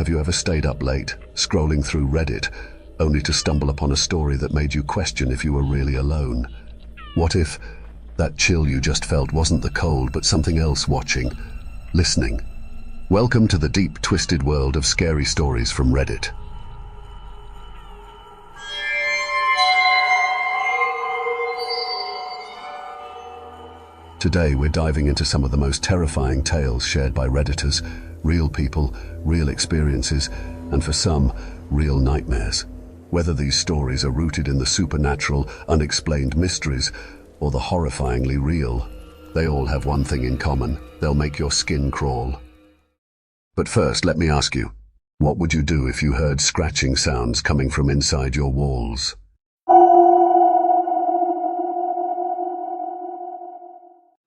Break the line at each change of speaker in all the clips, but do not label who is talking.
Have you ever stayed up late, scrolling through Reddit, only to stumble upon a story that made you question if you were really alone? What if that chill you just felt wasn't the cold, but something else watching, listening? Welcome to the deep, twisted world of scary stories from Reddit. Today we're diving into some of the most terrifying tales shared by Redditors, real people, real experiences, and for some, real nightmares. Whether these stories are rooted in the supernatural, unexplained mysteries, or the horrifyingly real, they all have one thing in common: they'll make your skin crawl. But first, let me ask you, what would you do if you heard scratching sounds coming from inside your walls?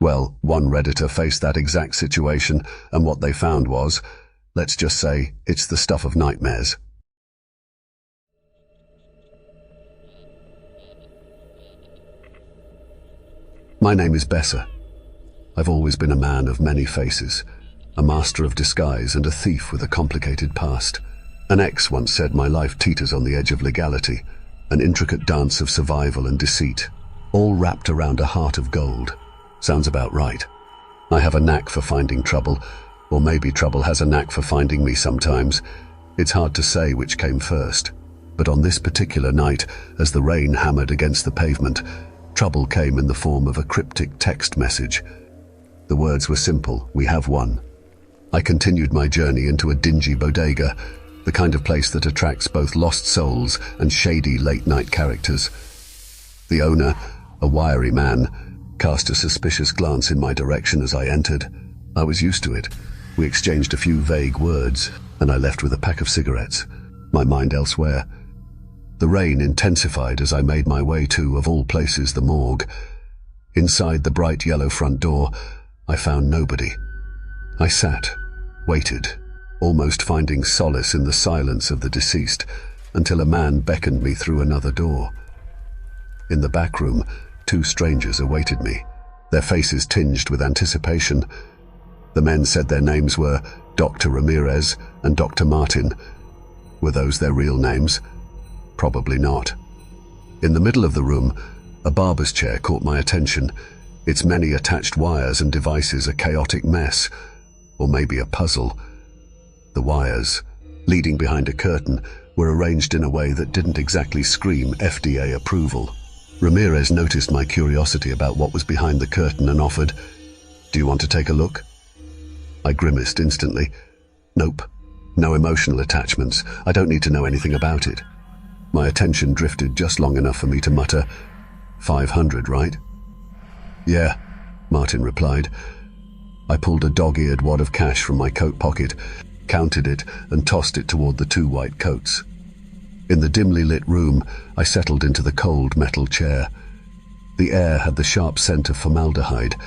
Well, one Redditor faced that exact situation, and what they found was, let's just say, it's the stuff of nightmares. My name is Besser. I've always been a man of many faces, a master of disguise and a thief with a complicated past. An ex once said my life teeters on the edge of legality, an intricate dance of survival and deceit, all wrapped around a heart of gold. Sounds about right. I have a knack for finding trouble, or maybe trouble has a knack for finding me sometimes. It's hard to say which came first. But on this particular night, as the rain hammered against the pavement, trouble came in the form of a cryptic text message. The words were simple: we have one. I continued my journey into a dingy bodega, the kind of place that attracts both lost souls and shady late-night characters. The owner, a wiry man, cast a suspicious glance in my direction as I entered. I was used to it. We exchanged a few vague words, and I left with a pack of cigarettes, my mind elsewhere. The rain intensified as I made my way to, of all places, the morgue. Inside the bright yellow front door, I found nobody. I sat, waited, almost finding solace in the silence of the deceased, until a man beckoned me through another door. In the back room, two strangers awaited me, their faces tinged with anticipation. The men said their names were Dr. Ramirez and Dr. Martin. Were those their real names? Probably not. In the middle of the room, a barber's chair caught my attention, its many attached wires and devices a chaotic mess, or maybe a puzzle. The wires, leading behind a curtain, were arranged in a way that didn't exactly scream FDA approval. Ramirez noticed my curiosity about what was behind the curtain and offered, "Do you want to take a look?" I grimaced instantly. Nope, no emotional attachments. I don't need to know anything about it. My attention drifted just long enough for me to mutter, "500, right?" "Yeah," Martin replied. I pulled a dog-eared wad of cash from my coat pocket, counted it, and tossed it toward the two white coats. In the dimly lit room, I settled into the cold metal chair. The air had the sharp scent of formaldehyde,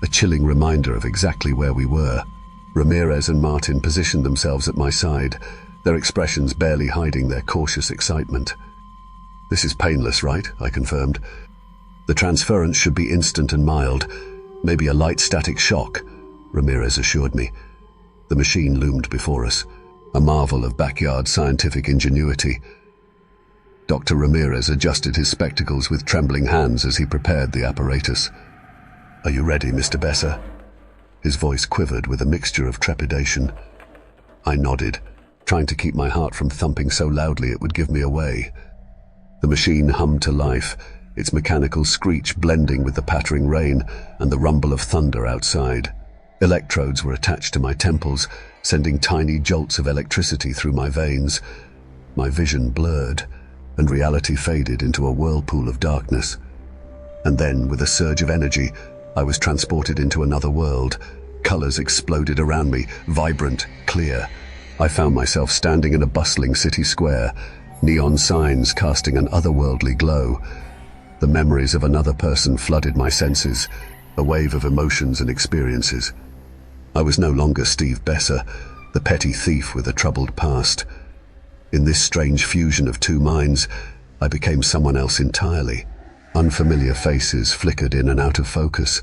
a chilling reminder of exactly where we were. Ramirez and Martin positioned themselves at my side, their expressions barely hiding their cautious excitement. "This is painless, right?" I confirmed. "The transference should be instant and mild, maybe a light static shock," Ramirez assured me. The machine loomed before us, a marvel of backyard scientific ingenuity. Dr. Ramirez adjusted his spectacles with trembling hands as he prepared the apparatus. "Are you ready, Mr. Besser?" His voice quivered with a mixture of trepidation. I nodded, trying to keep my heart from thumping so loudly it would give me away. The machine hummed to life, its mechanical screech blending with the pattering rain and the rumble of thunder outside. Electrodes were attached to my temples, sending tiny jolts of electricity through my veins. My vision blurred, and reality faded into a whirlpool of darkness. And then, with a surge of energy, I was transported into another world. Colors exploded around me, vibrant, clear. I found myself standing in a bustling city square, neon signs casting an otherworldly glow. The memories of another person flooded my senses, a wave of emotions and experiences. I was no longer Steve Besser, the petty thief with a troubled past. In this strange fusion of two minds, I became someone else entirely. Unfamiliar faces flickered in and out of focus,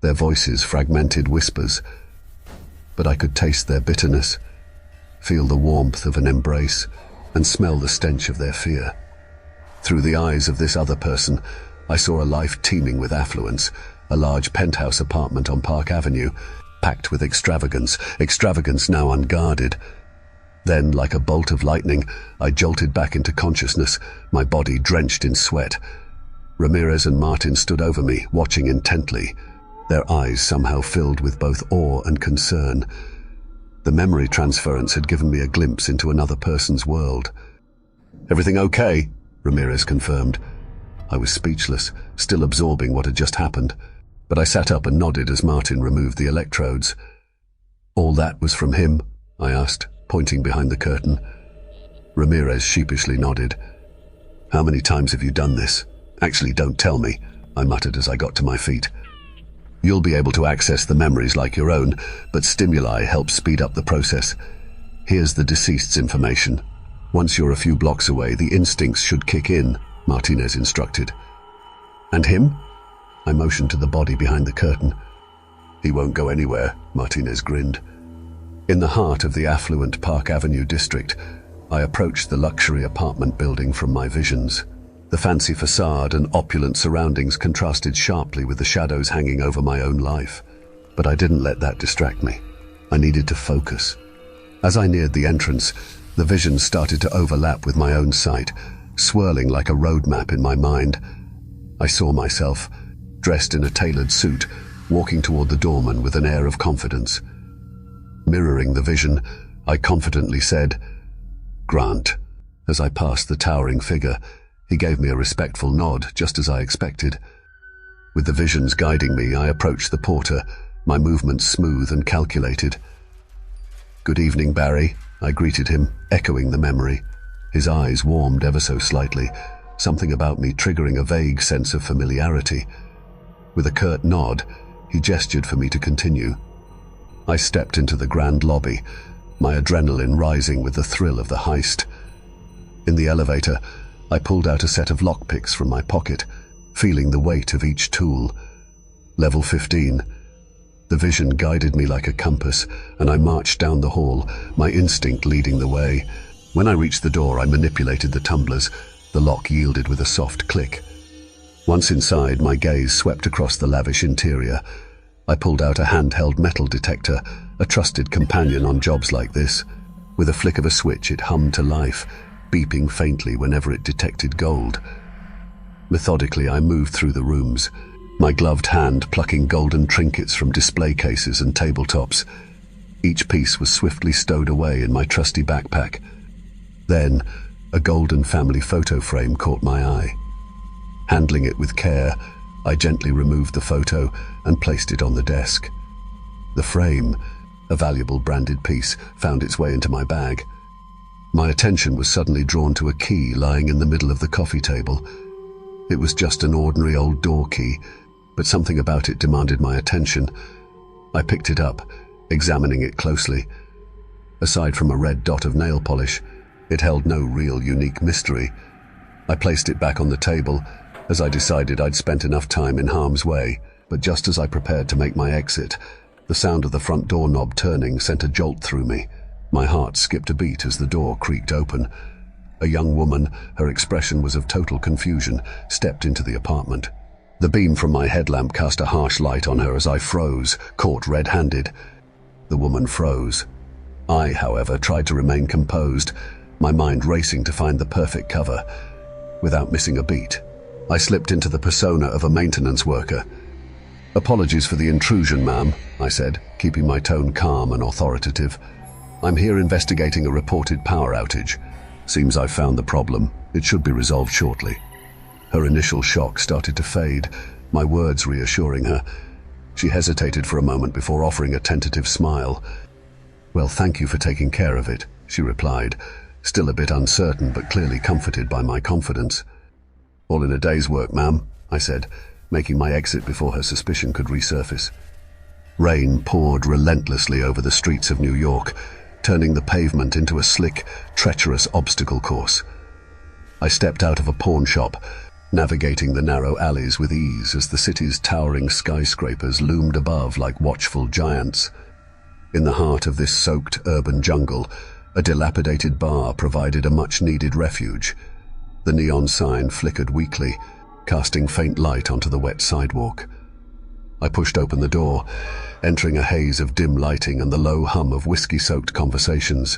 their voices fragmented whispers. But I could taste their bitterness, feel the warmth of an embrace, and smell the stench of their fear. Through the eyes of this other person, I saw a life teeming with affluence, a large penthouse apartment on Park Avenue, packed with extravagance now unguarded. Then, like a bolt of lightning, I jolted back into consciousness, my body drenched in sweat. Ramirez and Martin stood over me, watching intently, their eyes somehow filled with both awe and concern. The memory transference had given me a glimpse into another person's world. "Everything okay?" Ramirez confirmed. I was speechless, still absorbing what had just happened, but I sat up and nodded as Martin removed the electrodes. "All that was from him?" I asked, pointing behind the curtain. Ramirez sheepishly nodded. "How many times have you done this? Actually, don't tell me," I muttered as I got to my feet. "You'll be able to access the memories like your own, but stimuli help speed up the process. Here's the deceased's information. Once you're a few blocks away, the instincts should kick in," Martinez instructed. "And him?" I motioned to the body behind the curtain. "He won't go anywhere," Martinez grinned. In the heart of the affluent Park Avenue district, I approached the luxury apartment building from my visions. The fancy facade and opulent surroundings contrasted sharply with the shadows hanging over my own life. But I didn't let that distract me. I needed to focus. As I neared the entrance, the visions started to overlap with my own sight, swirling like a road map in my mind. I saw myself, dressed in a tailored suit, walking toward the doorman with an air of confidence. Mirroring the vision, I confidently said, "Grant." As I passed the towering figure, he gave me a respectful nod, just as I expected. With the visions guiding me, I approached the porter, my movements smooth and calculated. "Good evening, Barry," I greeted him, echoing the memory. His eyes warmed ever so slightly, something about me triggering a vague sense of familiarity. With a curt nod, he gestured for me to continue. I stepped into the grand lobby, my adrenaline rising with the thrill of the heist. In the elevator, I pulled out a set of lockpicks from my pocket, feeling the weight of each tool. Level 15. The vision guided me like a compass, and I marched down the hall, my instinct leading the way. When I reached the door, I manipulated the tumblers. The lock yielded with a soft click. Once inside, my gaze swept across the lavish interior. I pulled out a handheld metal detector, a trusted companion on jobs like this. With a flick of a switch, it hummed to life, beeping faintly whenever it detected gold. Methodically, I moved through the rooms, my gloved hand plucking golden trinkets from display cases and tabletops. Each piece was swiftly stowed away in my trusty backpack. Then, a golden family photo frame caught my eye. Handling it with care, I gently removed the photo and placed it on the desk. The frame, a valuable branded piece, found its way into my bag. My attention was suddenly drawn to a key lying in the middle of the coffee table. It was just an ordinary old door key, but something about it demanded my attention. I picked it up, examining it closely. Aside from a red dot of nail polish, it held no real unique mystery. I placed it back on the table, as I decided I'd spent enough time in harm's way. But just as I prepared to make my exit, the sound of the front door knob turning sent a jolt through me. My heart skipped a beat as the door creaked open. A young woman, her expression was of total confusion, stepped into the apartment. The beam from my headlamp cast a harsh light on her as I froze, caught red-handed. The woman froze. I, however, tried to remain composed, my mind racing to find the perfect cover. Without missing a beat, I slipped into the persona of a maintenance worker. "Apologies for the intrusion, ma'am," I said, keeping my tone calm and authoritative. "I'm here investigating a reported power outage. Seems I've found the problem. It should be resolved shortly." Her initial shock started to fade, my words reassuring her. She hesitated for a moment before offering a tentative smile. "Well, thank you for taking care of it," she replied, still a bit uncertain but clearly comforted by my confidence. "All in a day's work, ma'am," I said, making my exit before her suspicion could resurface. Rain poured relentlessly over the streets of New York, turning the pavement into a slick, treacherous obstacle course. I stepped out of a pawn shop, navigating the narrow alleys with ease as the city's towering skyscrapers loomed above like watchful giants. In the heart of this soaked urban jungle, A dilapidated bar provided a much-needed refuge. The neon sign flickered weakly, casting faint light onto the wet sidewalk. I pushed open the door, entering a haze of dim lighting and the low hum of whiskey-soaked conversations.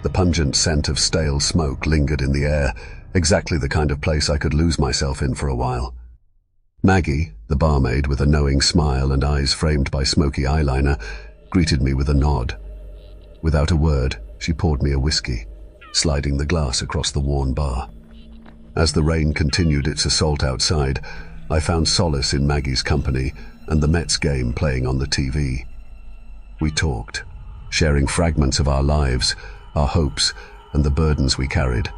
The pungent scent of stale smoke lingered in the air, exactly the kind of place I could lose myself in for a while. Maggie, the barmaid with a knowing smile and eyes framed by smoky eyeliner, greeted me with a nod. Without a word, she poured me a whiskey, sliding the glass across the worn bar. As the rain continued its assault outside, I found solace in Maggie's company and the Mets game playing on the TV. We talked, sharing fragments of our lives, our hopes, and the burdens we carried.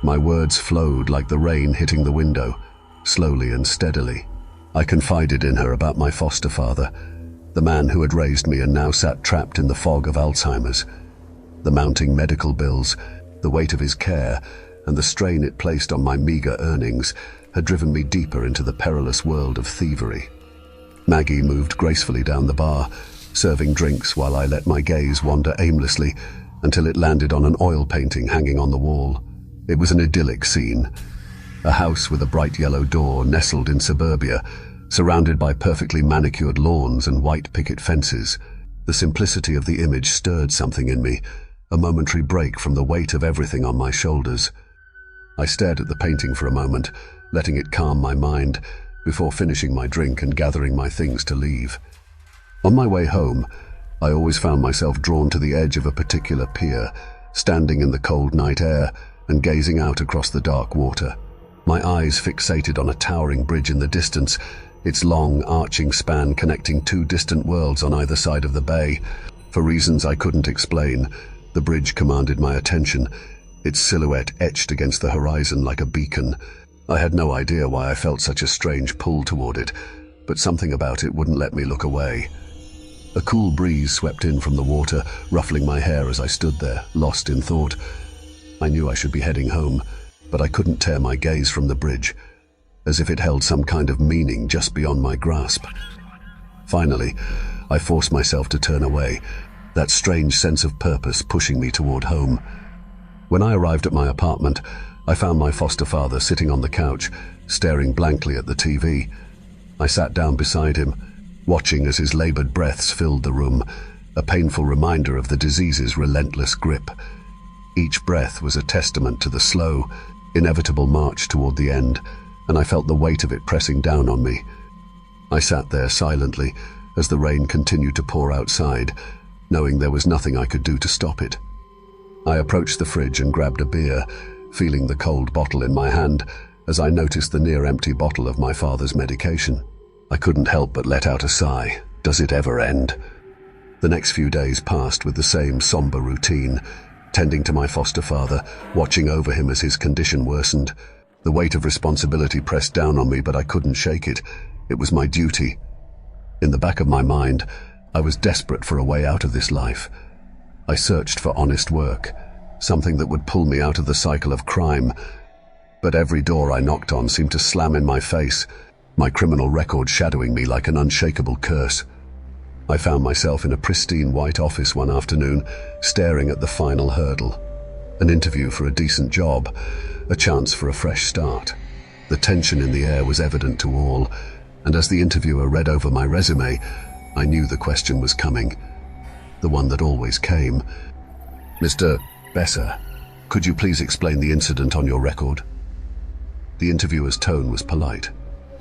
My words flowed like the rain hitting the window, slowly and steadily. I confided in her about my foster father, the man who had raised me and now sat trapped in the fog of Alzheimer's. The mounting medical bills, the weight of his care, and the strain it placed on my meager earnings had driven me deeper into the perilous world of thievery. Maggie moved gracefully down the bar, serving drinks while I let my gaze wander aimlessly until it landed on an oil painting hanging on the wall. It was an idyllic scene. A house with a bright yellow door nestled in suburbia, surrounded by perfectly manicured lawns and white picket fences. The simplicity of the image stirred something in me, a momentary break from the weight of everything on my shoulders. I stared at the painting for a moment, letting it calm my mind, before finishing my drink and gathering my things to leave. On my way home, I always found myself drawn to the edge of a particular pier, standing in the cold night air and gazing out across the dark water. My eyes fixated on a towering bridge in the distance, its long, arching span connecting two distant worlds on either side of the bay. For reasons I couldn't explain, the bridge commanded my attention, its silhouette etched against the horizon like a beacon. I had no idea why I felt such a strange pull toward it, but something about it wouldn't let me look away. A cool breeze swept in from the water, ruffling my hair as I stood there, lost in thought. I knew I should be heading home, but I couldn't tear my gaze from the bridge, as if it held some kind of meaning just beyond my grasp. Finally, I forced myself to turn away, that strange sense of purpose pushing me toward home. When I arrived at my apartment, I found my foster father sitting on the couch, staring blankly at the TV. I sat down beside him, watching as his labored breaths filled the room, a painful reminder of the disease's relentless grip. Each breath was a testament to the slow, inevitable march toward the end, and I felt the weight of it pressing down on me. I sat there silently as the rain continued to pour outside, knowing there was nothing I could do to stop it. I approached the fridge and grabbed a beer, feeling the cold bottle in my hand as I noticed the near-empty bottle of my father's medication. I couldn't help but let out a sigh. Does it ever end? The next few days passed with the same somber routine, tending to my foster father, watching over him as his condition worsened. The weight of responsibility pressed down on me, but I couldn't shake it. It was my duty. In the back of my mind, I was desperate for a way out of this life. I searched for honest work, something that would pull me out of the cycle of crime. But every door I knocked on seemed to slam in my face, my criminal record shadowing me like an unshakable curse. I found myself in a pristine white office one afternoon, staring at the final hurdle. An interview for a decent job, a chance for a fresh start. The tension in the air was evident to all, and as the interviewer read over my resume, I knew the question was coming. The one that always came. Mr. Besser, could you please explain the incident on your record? The interviewer's tone was polite,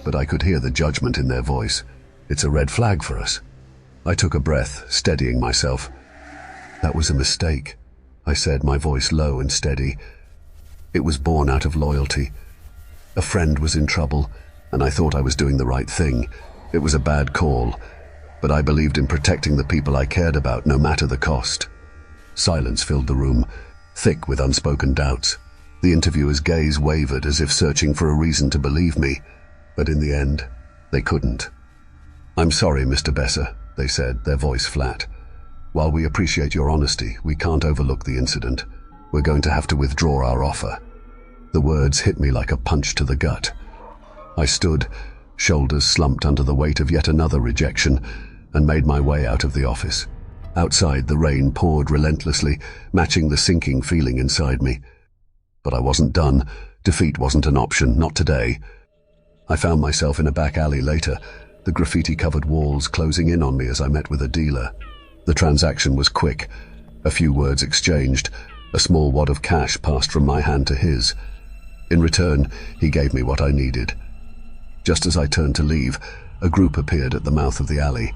but I could hear the judgment in their voice. It's a red flag for us. I took a breath, steadying myself. That was a mistake, I said, my voice low and steady. It was born out of loyalty. A friend was in trouble, and I thought I was doing the right thing. It was a bad call, but I believed in protecting the people I cared about, no matter the cost. Silence filled the room, thick with unspoken doubts. The interviewer's gaze wavered as if searching for a reason to believe me, but in the end, they couldn't. I'm sorry, Mr. Besser, they said, their voice flat. While we appreciate your honesty, we can't overlook the incident. We're going to have to withdraw our offer. The words hit me like a punch to the gut. I stood, shoulders slumped under the weight of yet another rejection, and made my way out of the office. Outside, the rain poured relentlessly, matching the sinking feeling inside me. But I wasn't done. Defeat wasn't an option, not today. I found myself in a back alley later, the graffiti-covered walls closing in on me as I met with a dealer. The transaction was quick. A few words exchanged. A small wad of cash passed from my hand to his. In return, he gave me what I needed. Just as I turned to leave, a group appeared at the mouth of the alley.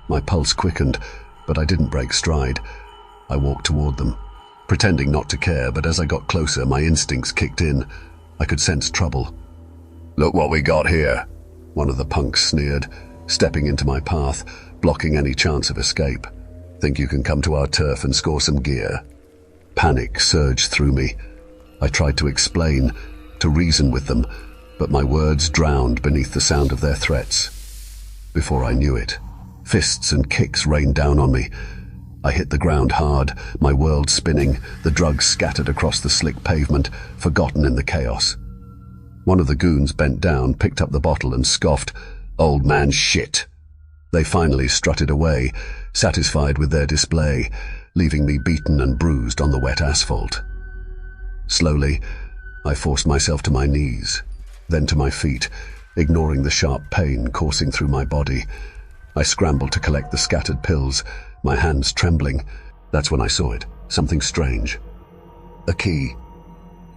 My pulse quickened, but I didn't break stride. I walked toward them, pretending not to care, but as I got closer, my instincts kicked in. I could sense trouble. "Look what we got here," one of the punks sneered, stepping into my path, blocking any chance of escape. "Think you can come to our turf and score some gear?" Panic surged through me. I tried to explain, to reason with them, but my words drowned beneath the sound of their threats. Before I knew it, fists and kicks rained down on me. I hit the ground hard, my world spinning, the drugs scattered across the slick pavement, forgotten in the chaos. One of the goons bent down, picked up the bottle and scoffed, "Old man shit." They finally strutted away, satisfied with their display, leaving me beaten and bruised on the wet asphalt. Slowly, I forced myself to my knees, then to my feet, ignoring the sharp pain coursing through my body. I scrambled to collect the scattered pills, my hands trembling. That's when I saw it, something strange. A key.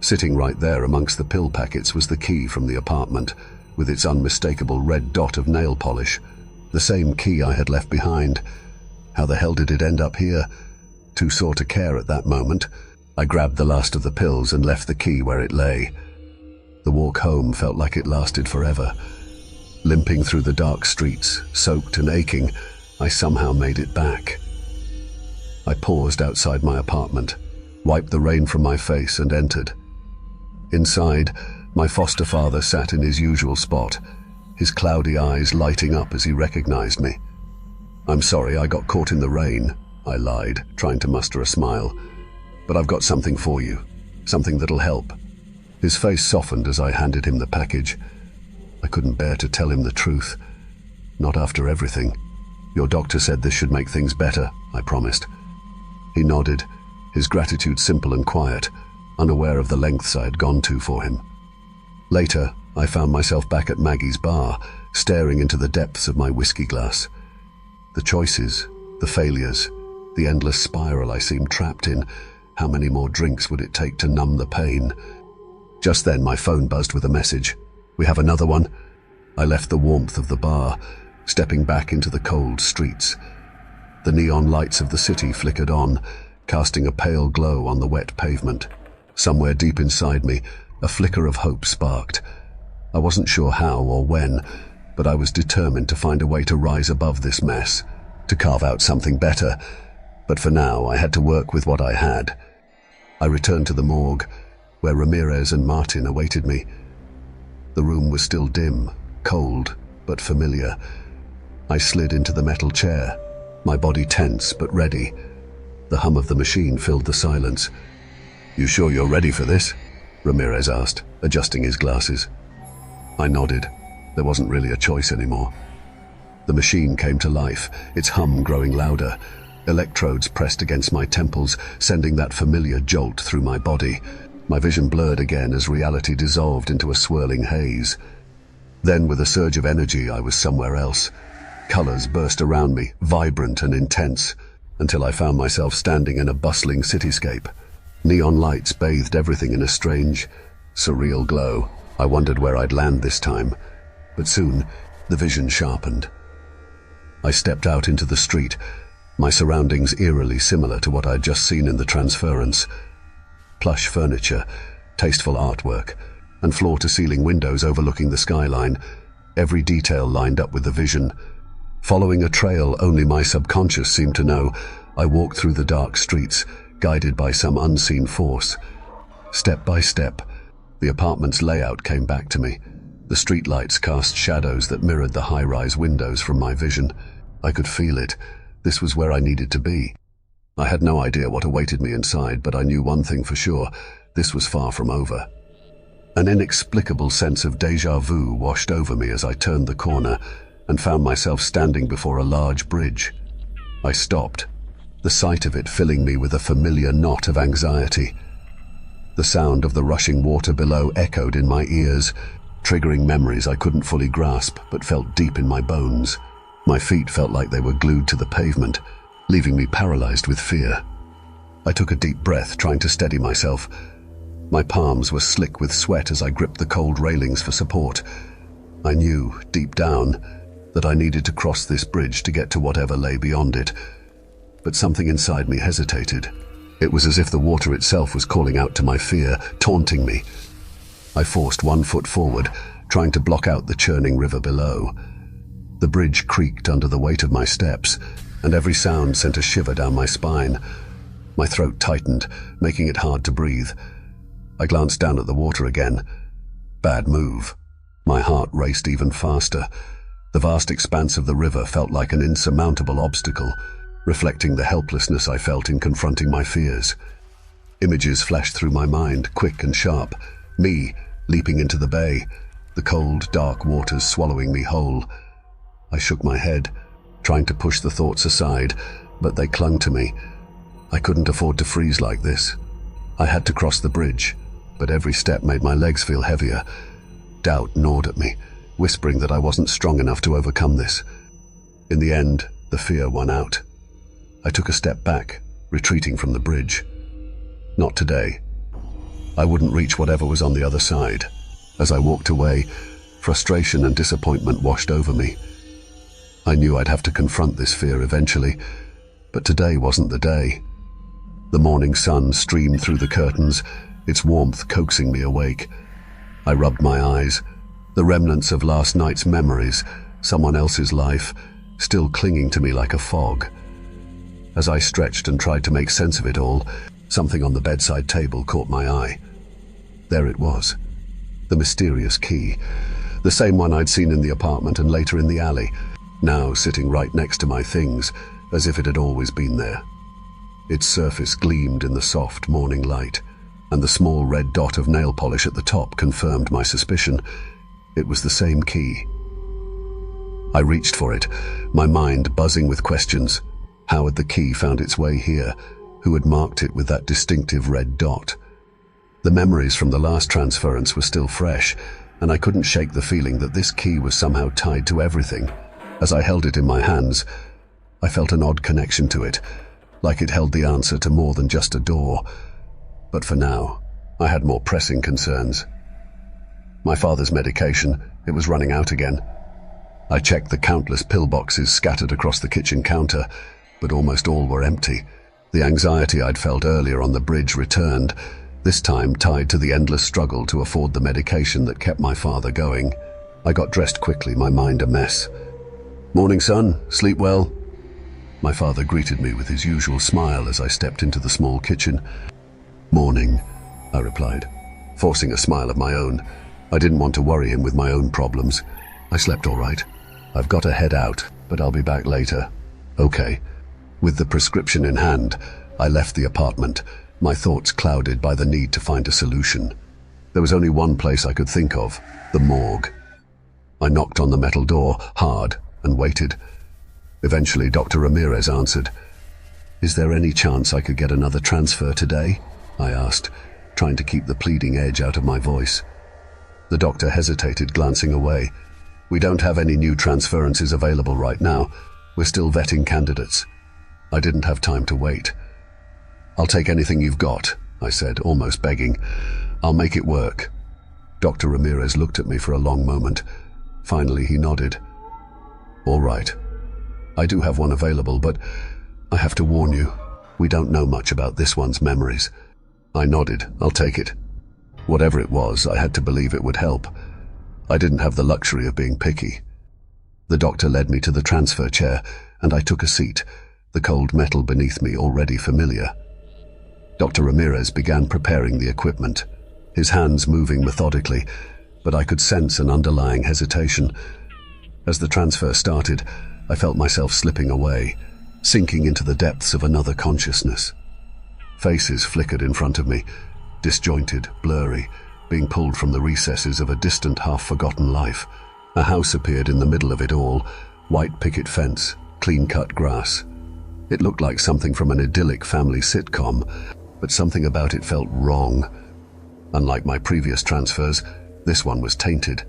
Sitting right there amongst the pill packets was the key from the apartment, with its unmistakable red dot of nail polish. The same key I had left behind. How the hell did it end up here? Too sore to care at that moment, I grabbed the last of the pills and left the key where it lay. The walk home felt like it lasted forever. Limping through the dark streets, soaked and aching, I somehow made it back. I paused outside my apartment, wiped the rain from my face and entered. Inside, my foster father sat in his usual spot, his cloudy eyes lighting up as he recognized me. "I'm sorry I got caught in the rain," I lied, trying to muster a smile. "But I've got something for you, something that'll help." His face softened as I handed him the package. I couldn't bear to tell him the truth. Not after everything. "Your doctor said this should make things better," I promised. He nodded, his gratitude simple and quiet, unaware of the lengths I had gone to for him. Later, I found myself back at Maggie's bar, staring into the depths of my whiskey glass. The choices, the failures, the endless spiral I seemed trapped in. How many more drinks would it take to numb the pain? Just then my phone buzzed with a message. "We have another one." I left the warmth of the bar, stepping back into the cold streets. The neon lights of the city flickered on, casting a pale glow on the wet pavement. Somewhere deep inside me, a flicker of hope sparked. I wasn't sure how or when, but I was determined to find a way to rise above this mess, to carve out something better. But for now, I had to work with what I had. I returned to the morgue, where Ramirez and Martin awaited me. The room was still dim, cold, but familiar. I slid into the metal chair, my body tense but ready. The hum of the machine filled the silence. "You sure you're ready for this?" Ramirez asked, adjusting his glasses. I nodded. There wasn't really a choice anymore. The machine came to life, its hum growing louder. Electrodes pressed against my temples, sending that familiar jolt through my body. My vision blurred again as reality dissolved into a swirling haze. Then, with a surge of energy, I was somewhere else. Colors burst around me, vibrant and intense, until I found myself standing in a bustling cityscape. Neon lights bathed everything in a strange, surreal glow. I wondered where I'd land this time, but soon the vision sharpened. I stepped out into the street, my surroundings eerily similar to what I'd just seen in the transference. Plush furniture, tasteful artwork, and floor-to-ceiling windows overlooking the skyline, every detail lined up with the vision. Following a trail only my subconscious seemed to know, I walked through the dark streets, guided by some unseen force. Step by step, the apartment's layout came back to me. The streetlights cast shadows that mirrored the high-rise windows from my vision. I could feel it. This was where I needed to be. I had no idea what awaited me inside, but I knew one thing for sure. This was far from over. An inexplicable sense of déjà vu washed over me as I turned the corner and found myself standing before a large bridge. I stopped, the sight of it filling me with a familiar knot of anxiety. The sound of the rushing water below echoed in my ears, triggering memories I couldn't fully grasp but felt deep in my bones. My feet felt like they were glued to the pavement, leaving me paralyzed with fear. I took a deep breath, trying to steady myself. My palms were slick with sweat as I gripped the cold railings for support. I knew, deep down, that I needed to cross this bridge to get to whatever lay beyond it. But something inside me hesitated. It was as if the water itself was calling out to my fear, taunting me. I forced one foot forward, trying to block out the churning river below. The bridge creaked under the weight of my steps, and every sound sent a shiver down my spine. My throat tightened, making it hard to breathe. I glanced down at the water again. Bad move. My heart raced even faster. The vast expanse of the river felt like an insurmountable obstacle, reflecting the helplessness I felt in confronting my fears. Images flashed through my mind, quick and sharp. Me, leaping into the bay, the cold, dark waters swallowing me whole. I shook my head, trying to push the thoughts aside, but they clung to me. I couldn't afford to freeze like this. I had to cross the bridge, but every step made my legs feel heavier. Doubt gnawed at me, whispering that I wasn't strong enough to overcome this. In the end, the fear won out. I took a step back, retreating from the bridge. Not today. I wouldn't reach whatever was on the other side. As I walked away, frustration and disappointment washed over me. I knew I'd have to confront this fear eventually, but today wasn't the day. The morning sun streamed through the curtains, its warmth coaxing me awake. I rubbed my eyes, the remnants of last night's memories, someone else's life, still clinging to me like a fog. As I stretched and tried to make sense of it all, something on the bedside table caught my eye. There it was, the mysterious key, the same one I'd seen in the apartment and later in the alley, now sitting right next to my things, as if it had always been there. Its surface gleamed in the soft morning light, and the small red dot of nail polish at the top confirmed my suspicion. It was the same key. I reached for it, my mind buzzing with questions. How had the key found its way here? Who had marked it with that distinctive red dot? The memories from the last transference were still fresh, and I couldn't shake the feeling that this key was somehow tied to everything. As I held it in my hands, I felt an odd connection to it, like it held the answer to more than just a door. But for now, I had more pressing concerns. My father's medication, it was running out again. I checked the countless pill boxes scattered across the kitchen counter, but almost all were empty. The anxiety I'd felt earlier on the bridge returned, this time tied to the endless struggle to afford the medication that kept my father going. I got dressed quickly, my mind a mess. "Morning, son. Sleep well?" My father greeted me with his usual smile as I stepped into the small kitchen. "Morning," I replied, forcing a smile of my own. I didn't want to worry him with my own problems. "I slept all right. I've got to head out, but I'll be back later." "Okay." With the prescription in hand, I left the apartment, my thoughts clouded by the need to find a solution. There was only one place I could think of, the morgue. I knocked on the metal door, hard, and waited. Eventually, Dr. Ramirez answered. "Is there any chance I could get another transfer today?" I asked, trying to keep the pleading edge out of my voice. The doctor hesitated, glancing away. "We don't have any new transferences available right now. We're still vetting candidates." I didn't have time to wait. "I'll take anything you've got," I said, almost begging. "I'll make it work." Dr. Ramirez looked at me for a long moment. Finally, he nodded. "All right. I do have one available, but I have to warn you, we don't know much about this one's memories." I nodded. "I'll take it." Whatever it was, I had to believe it would help. I didn't have the luxury of being picky. The doctor led me to the transfer chair, and I took a seat, the cold metal beneath me already familiar. Dr. Ramirez began preparing the equipment, his hands moving methodically, but I could sense an underlying hesitation. As the transfer started, I felt myself slipping away, sinking into the depths of another consciousness. Faces flickered in front of me, disjointed, blurry, being pulled from the recesses of a distant, half-forgotten life. A house appeared in the middle of it all, white picket fence, clean-cut grass. It looked like something from an idyllic family sitcom, but something about it felt wrong. Unlike my previous transfers, this one was tainted.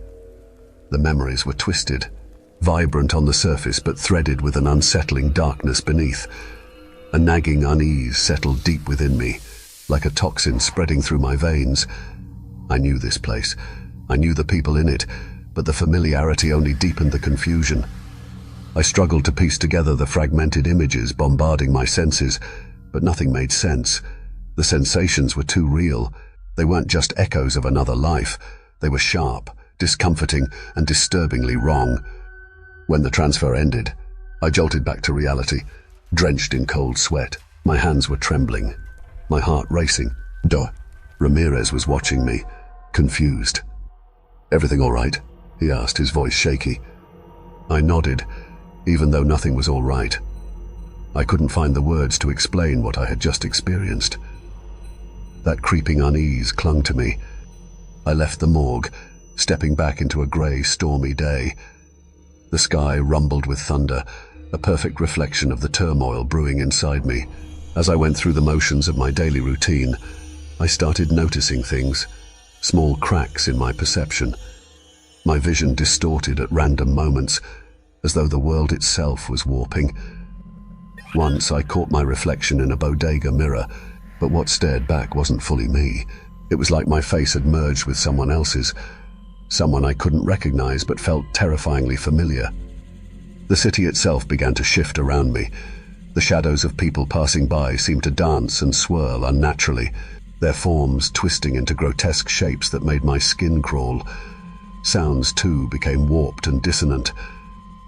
The memories were twisted, vibrant on the surface but threaded with an unsettling darkness beneath. A nagging unease settled deep within me, like a toxin spreading through my veins. I knew this place. I knew the people in it, but the familiarity only deepened the confusion. I struggled to piece together the fragmented images bombarding my senses, but nothing made sense. The sensations were too real. They weren't just echoes of another life. They were sharp, discomforting, and disturbingly wrong. When the transfer ended, I jolted back to reality, drenched in cold sweat. My hands were trembling, my heart racing. Ramirez was watching me, confused. "Everything all right?" he asked, his voice shaky. I nodded, even though nothing was all right. I couldn't find the words to explain what I had just experienced. That creeping unease clung to me. I left the morgue, stepping back into a grey, stormy day. The sky rumbled with thunder, a perfect reflection of the turmoil brewing inside me. As I went through the motions of my daily routine, I started noticing things, small cracks in my perception. My vision distorted at random moments, as though the world itself was warping. Once I caught my reflection in a bodega mirror, but what stared back wasn't fully me. It was like my face had merged with someone else's, someone I couldn't recognize but felt terrifyingly familiar. The city itself began to shift around me. The shadows of people passing by seemed to dance and swirl unnaturally, their forms twisting into grotesque shapes that made my skin crawl. Sounds, too, became warped and dissonant.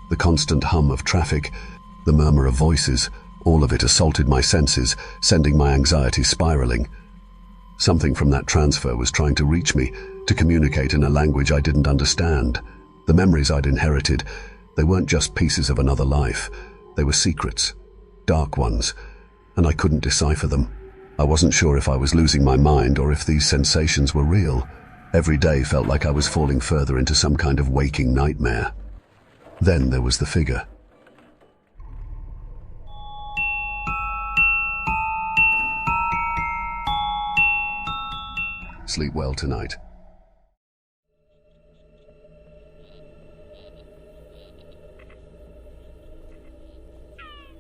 The constant hum of traffic, the murmur of voices, all of it assaulted my senses, sending my anxiety spiraling. Something from that transfer was trying to reach me, to communicate in a language I didn't understand. The memories I'd inherited, they weren't just pieces of another life. They were secrets, dark ones, and I couldn't decipher them. I wasn't sure if I was losing my mind or if these sensations were real. Every day felt like I was falling further into some kind of waking nightmare. Then there was the figure. Sleep well tonight.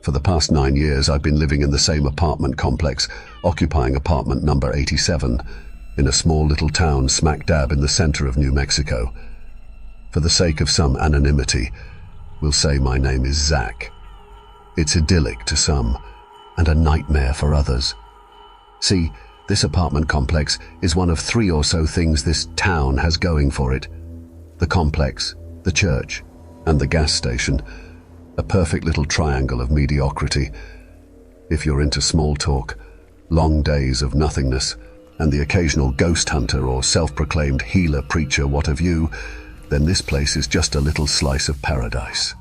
For the past 9 years, I've been living in the same apartment complex, occupying apartment number 87, in a small little town smack dab in the center of New Mexico. For the sake of some anonymity, we'll say my name is Zach. It's idyllic to some, and a nightmare for others. See, this apartment complex is one of 3 or so things this town has going for it. The complex, the church, and the gas station. A perfect little triangle of mediocrity. If you're into small talk, long days of nothingness, and the occasional ghost hunter or self-proclaimed healer preacher what have you, then this place is just a little slice of paradise.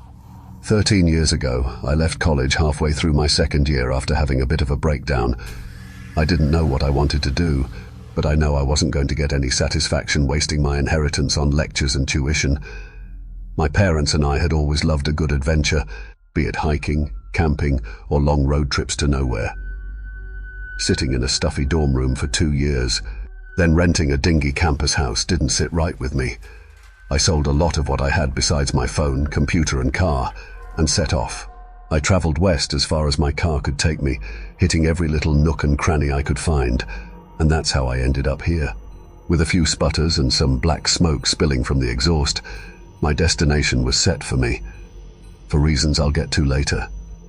13 years ago, I left college halfway through my second year after having a bit of a breakdown. I didn't know what I wanted to do, but I know I wasn't going to get any satisfaction wasting my inheritance on lectures and tuition. My parents and I had always loved a good adventure, be it hiking, camping, or long road trips to nowhere. Sitting in a stuffy dorm room for 2 years, then renting a dingy campus house didn't sit right with me. I sold a lot of what I had besides my phone, computer, and car, and set off. I traveled west as far as my car could take me, hitting every little nook and cranny I could find, and that's how I ended up here. With a few sputters and some black smoke spilling from the exhaust, my destination was set for me. For reasons I'll get to later.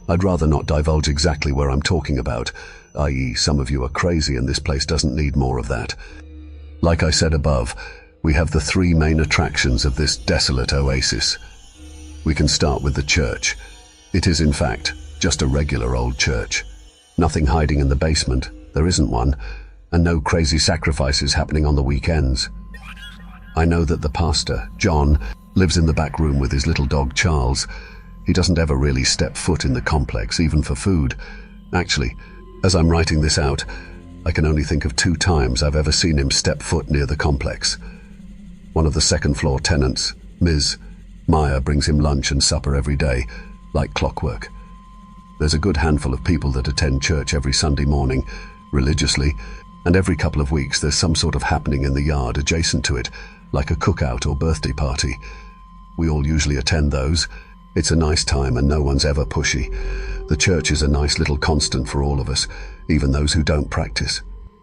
I'd rather not divulge exactly where I'm talking about, i.e. some of you are crazy and this place doesn't need more of that. Like I said above, we have the 3 main attractions of this desolate oasis. We can start with the church. It is, in fact, just a regular old church. Nothing hiding in the basement, there isn't one, and no crazy sacrifices happening on the weekends. I know that the pastor, John, lives in the back room with his little dog Charles. He doesn't ever really step foot in the complex, even for food. Actually, as I'm writing this out, I can only think of 2 times I've ever seen him step foot near the complex. One of the second-floor tenants, Ms. Maya, brings him lunch and supper every day, like clockwork. There's a good handful of people that attend church every Sunday morning, religiously, and every couple of weeks there's some sort of happening in the yard adjacent to it, like a cookout or birthday party. We all usually attend those. It's a nice time and no one's ever pushy. The church is a nice little constant for all of us, even those who don't practice.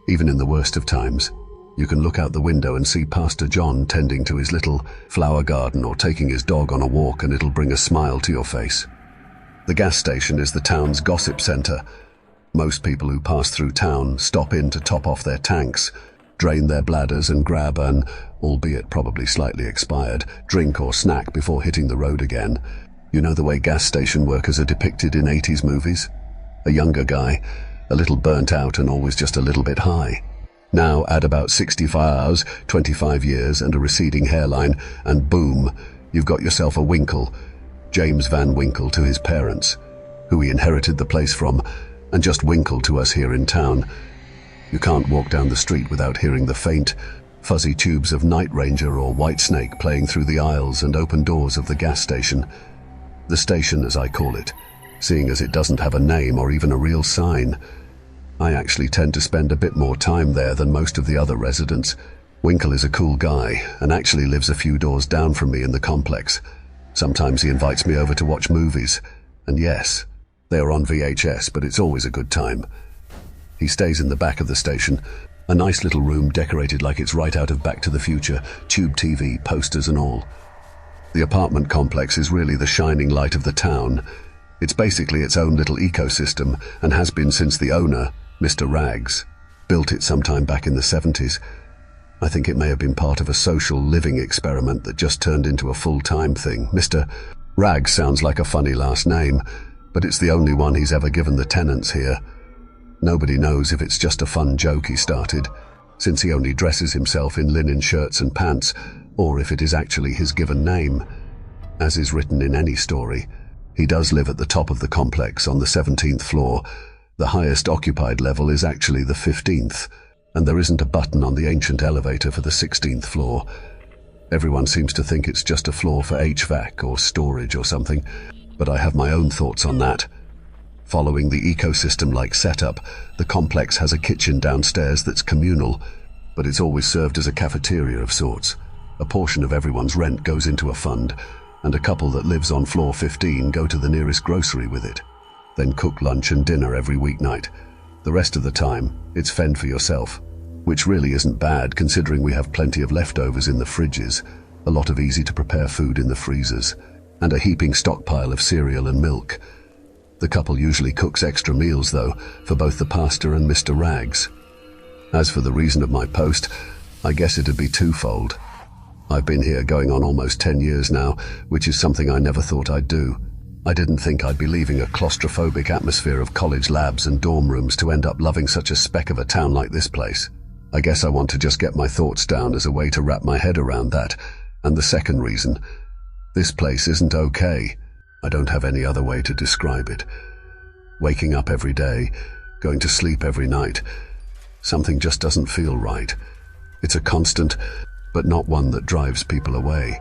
Even in the worst of times, you can look out the window and see Pastor John tending to his little flower garden or taking his dog on a walk, and it'll bring a smile to your face. The gas station is the town's gossip center. Most people who pass through town stop in to top off their tanks, drain their bladders and grab an, albeit probably slightly expired, drink or snack before hitting the road again. You know the way gas station workers are depicted in 80s movies? A younger guy, a little burnt out and always just a little bit high. Now add about 65 25 years and a receding hairline, and boom, you've got yourself a Winkle, James Van Winkle to his parents, who he inherited the place from, and just Winkle to us here in town. You can't walk down the street without hearing the faint, fuzzy tubes of Night Ranger or Whitesnake playing through the aisles and open doors of the gas station. The station, as I call it, seeing as it doesn't have a name or even a real sign. I actually tend to spend a bit more time there than most of the other residents. Winkle is a cool guy and actually lives a few doors down from me in the complex. Sometimes he invites me over to watch movies, and yes, they are on VHS, but it's always a good time. He stays in the back of the station, a nice little room decorated like it's right out of Back to the Future, tube TV, posters and all. The apartment complex is really the shining light of the town. It's basically its own little ecosystem and has been since the owner, Mr. Rags, built it sometime back in the 70s. I think it may have been part of a social living experiment that just turned into a full-time thing. Mr. Rags sounds like a funny last name, but it's the only one he's ever given the tenants here. Nobody knows if it's just a fun joke he started, since he only dresses himself in linen shirts and pants, or if it is actually his given name. As is written in any story, he does live at the top of the complex on the 17th floor. The highest occupied level is actually the 15th, and there isn't a button on the ancient elevator for the 16th floor. Everyone seems to think it's just a floor for HVAC or storage or something, but I have my own thoughts on that. Following the ecosystem-like setup, the complex has a kitchen downstairs that's communal, but it's always served as a cafeteria of sorts. A portion of everyone's rent goes into a fund, and a couple that lives on floor 15 go to the nearest grocery with it, then cook lunch and dinner every weeknight. The rest of the time, it's fend for yourself, which really isn't bad considering we have plenty of leftovers in the fridges, a lot of easy-to-prepare food in the freezers, and a heaping stockpile of cereal and milk. The couple usually cooks extra meals, though, for both the pastor and Mr. Rags. As for the reason of my post, I guess it'd be twofold. I've been here going on almost 10 years now, which is something I never thought I'd do. I didn't think I'd be leaving a claustrophobic atmosphere of college labs and dorm rooms to end up loving such a speck of a town like this place. I guess I want to just get my thoughts down as a way to wrap my head around that. And the second reason, this place isn't okay. I don't have any other way to describe it. Waking up every day, going to sleep every night, something just doesn't feel right. It's a constant, but not one that drives people away.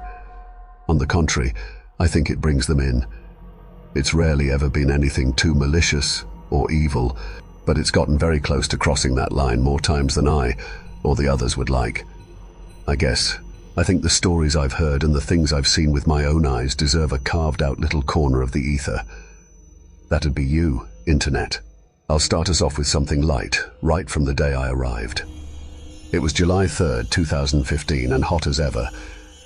On the contrary, I think it brings them in. It's rarely ever been anything too malicious or evil, but it's gotten very close to crossing that line more times than I, or the others, would like. I think the stories I've heard and the things I've seen with my own eyes deserve a carved-out little corner of the ether. That'd be you, Internet. I'll start us off with something light, right from the day I arrived. It was July 3rd, 2015, and hot as ever.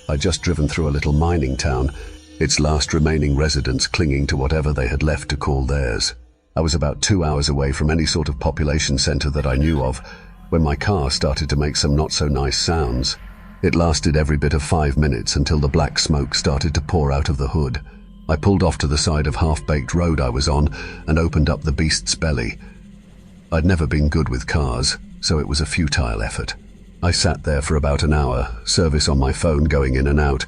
I'd just driven through a little mining town, its last remaining residents clinging to whatever they had left to call theirs. I was about 2 hours away from any sort of population center that I knew of, when my car started to make some not-so-nice sounds. It lasted every bit of 5 minutes until the black smoke started to pour out of the hood. I pulled off to the side of half-baked road I was on and opened up the beast's belly. I'd never been good with cars, so it was a futile effort. I sat there for about an hour, service on my phone going in and out,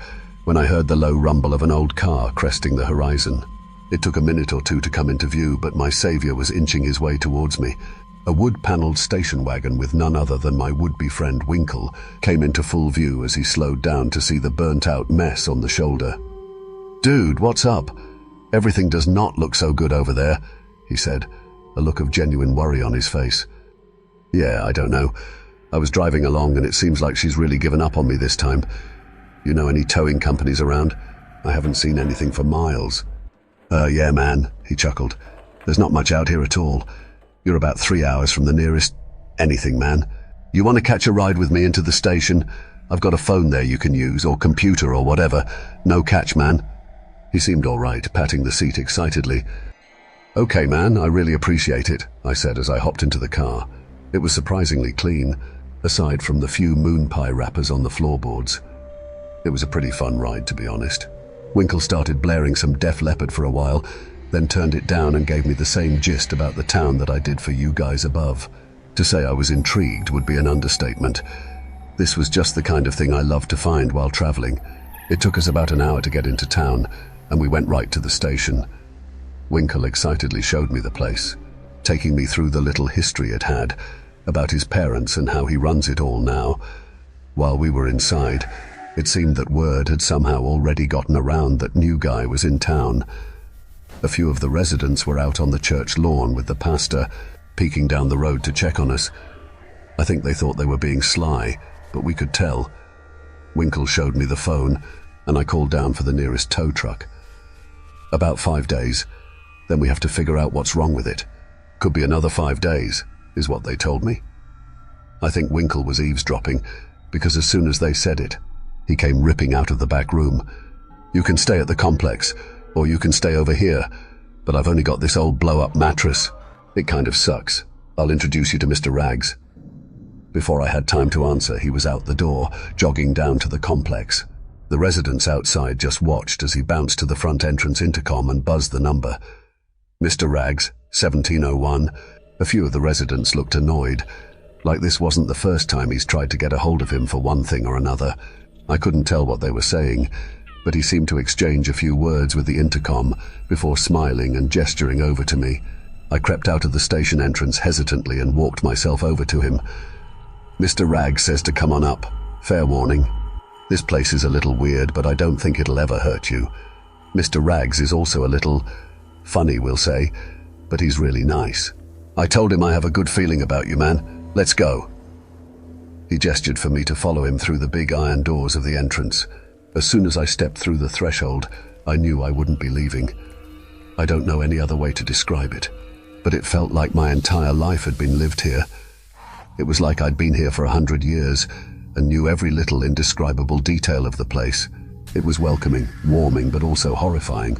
when I heard the low rumble of an old car cresting the horizon. It took a minute or two to come into view, but my savior was inching his way towards me. A wood-paneled station wagon with none other than my would-be friend Winkle came into full view as he slowed down to see the burnt-out mess on the shoulder. "Dude, what's up? Everything does not look so good over there. he said, a look of genuine worry on his face. Yeah, I don't know. I was driving along and it seems like she's really given up on me this time. You know any towing companies around? I haven't seen anything for miles. Yeah, man, he chuckled. There's not much out here at all. You're about 3 hours from the nearest anything, man. You want to catch a ride with me into the station? I've got a phone there you can use, or computer or whatever. No catch, man. He seemed all right, patting the seat excitedly. Okay, man, I really appreciate it, I said as I hopped into the car. It was surprisingly clean, aside from the few moon pie wrappers on the floorboards. It was a pretty fun ride, to be honest. Winkle started blaring some Def Leppard for a while, then turned it down and gave me the same gist about the town that I did for you guys above. To say I was intrigued would be an understatement. This was just the kind of thing I loved to find while traveling. It took us about an hour to get into town, and we went right to the station. Winkle excitedly showed me the place, taking me through the little history it had, about his parents and how he runs it all now. While we were inside, it seemed that word had somehow already gotten around that new guy was in town. A few of the residents were out on the church lawn with the pastor, peeking down the road to check on us. I think they thought they were being sly, but we could tell. Winkle showed me the phone, and I called down for the nearest tow truck. About 5 days. Then we have to figure out what's wrong with it. Could be another 5 days, is what they told me. I think Winkle was eavesdropping, because as soon as they said it, he came ripping out of the back room. You can stay at the complex, or you can stay over here, but I've only got this old blow-up mattress. It kind of sucks. I'll introduce you to Mr. Rags. Before I had time to answer, he was out the door, jogging down to the complex. The residents outside just watched as he bounced to the front entrance intercom and buzzed the number. Mr. Rags, 1701. A few of the residents looked annoyed, like this wasn't the first time he's tried to get a hold of him for one thing or another. I couldn't tell what they were saying, but he seemed to exchange a few words with the intercom before smiling and gesturing over to me. I crept out of the station entrance hesitantly and walked myself over to him. Mr. Rags says to come on up. Fair warning. This place is a little weird, but I don't think it'll ever hurt you. Mr. Rags is also a little funny, we'll say, but he's really nice. I told him I have a good feeling about you, man. Let's go. He gestured for me to follow him through the big iron doors of the entrance. As soon as I stepped through the threshold, I knew I wouldn't be leaving. I don't know any other way to describe it, but it felt like my entire life had been lived here. It was like I'd been here for 100 years and knew every little indescribable detail of the place. It was welcoming, warming, but also horrifying.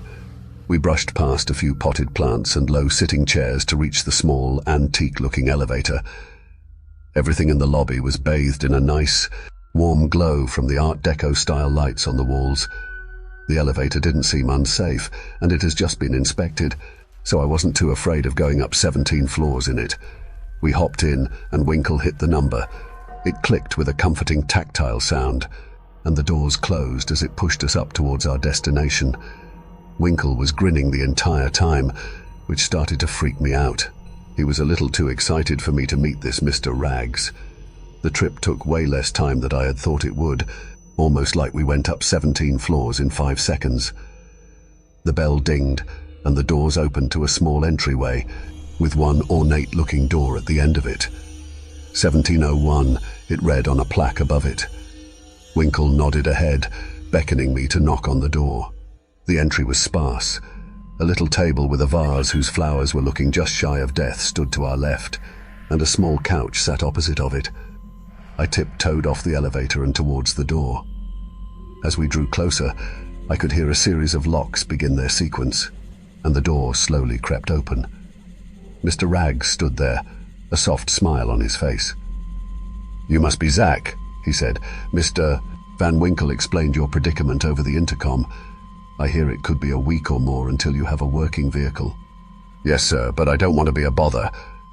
We brushed past a few potted plants and low sitting chairs to reach the small, antique-looking elevator. Everything in the lobby was bathed in a nice, warm glow from the Art Deco-style lights on the walls. The elevator didn't seem unsafe, and it has just been inspected, so I wasn't too afraid of going up 17 floors in it. We hopped in, and Winkle hit the number. It clicked with a comforting tactile sound, and the doors closed as it pushed us up towards our destination. Winkle was grinning the entire time, which started to freak me out. He was a little too excited for me to meet this Mr. Rags. The trip took way less time than I had thought it would, almost like we went up 17 floors in 5 seconds. The bell dinged, and the doors opened to a small entryway, with one ornate-looking door at the end of it. 1701, it read on a plaque above it. Winkle nodded ahead, beckoning me to knock on the door. The entry was sparse. A little table with a vase whose flowers were looking just shy of death stood to our left, and a small couch sat opposite of it. I tiptoed off the elevator and towards the door. As we drew closer, I could hear a series of locks begin their sequence, and the door slowly crept open. Mr. Rags stood there, a soft smile on his face. "You must be Zach," he said. "Mr. Van Winkle explained your predicament over the intercom. I hear it could be a week or more until you have a working vehicle." "Yes, sir, but I don't want to be a bother.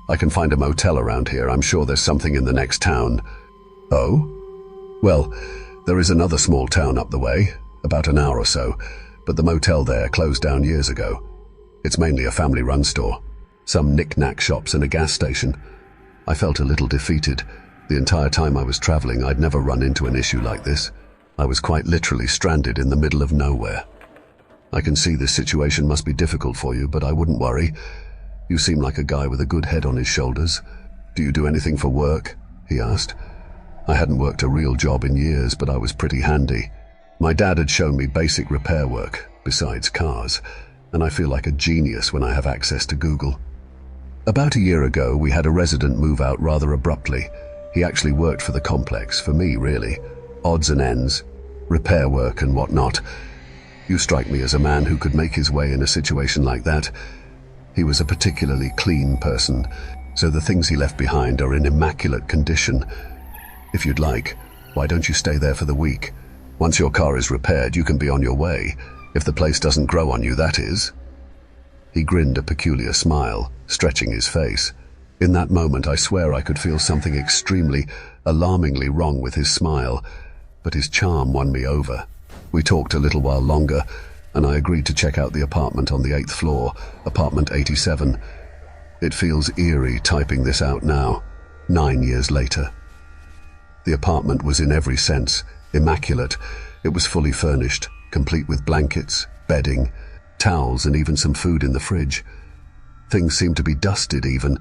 I can find a motel around here. I'm sure there's something in the next town." "Oh? Well, there is another small town up the way, about an hour or so, but the motel there closed down years ago. It's mainly a family-run store. Some knick-knack shops and a gas station." I felt a little defeated. The entire time I was traveling, I'd never run into an issue like this. I was quite literally stranded in the middle of nowhere. "I can see this situation must be difficult for you, but I wouldn't worry. "You seem like a guy with a good head on his shoulders. Do you do anything for work?" he asked. I hadn't worked a real job in years, but I was pretty handy. My dad had shown me basic repair work, besides cars, and I feel like a genius when I have access to Google. About a year ago, we had a resident move out rather abruptly. He actually worked for the complex, for me really. Odds and ends, repair work and whatnot. You strike me as a man who could make his way in a situation like that. He was a particularly clean person, so the things he left behind are in immaculate condition. If you'd like, why don't you stay there for the week? Once your car is repaired, you can be on your way. If the place doesn't grow on you, that is. He grinned a peculiar smile, stretching his face. In that moment, I swear I could feel something extremely, alarmingly wrong with his smile, but his charm won me over. We talked a little while longer, and I agreed to check out the apartment on the 8th floor, apartment 87. It feels eerie typing this out now, 9 years later. The apartment was in every sense immaculate. It was fully furnished, complete with blankets, bedding, towels, and even some food in the fridge. Things seemed to be dusted even,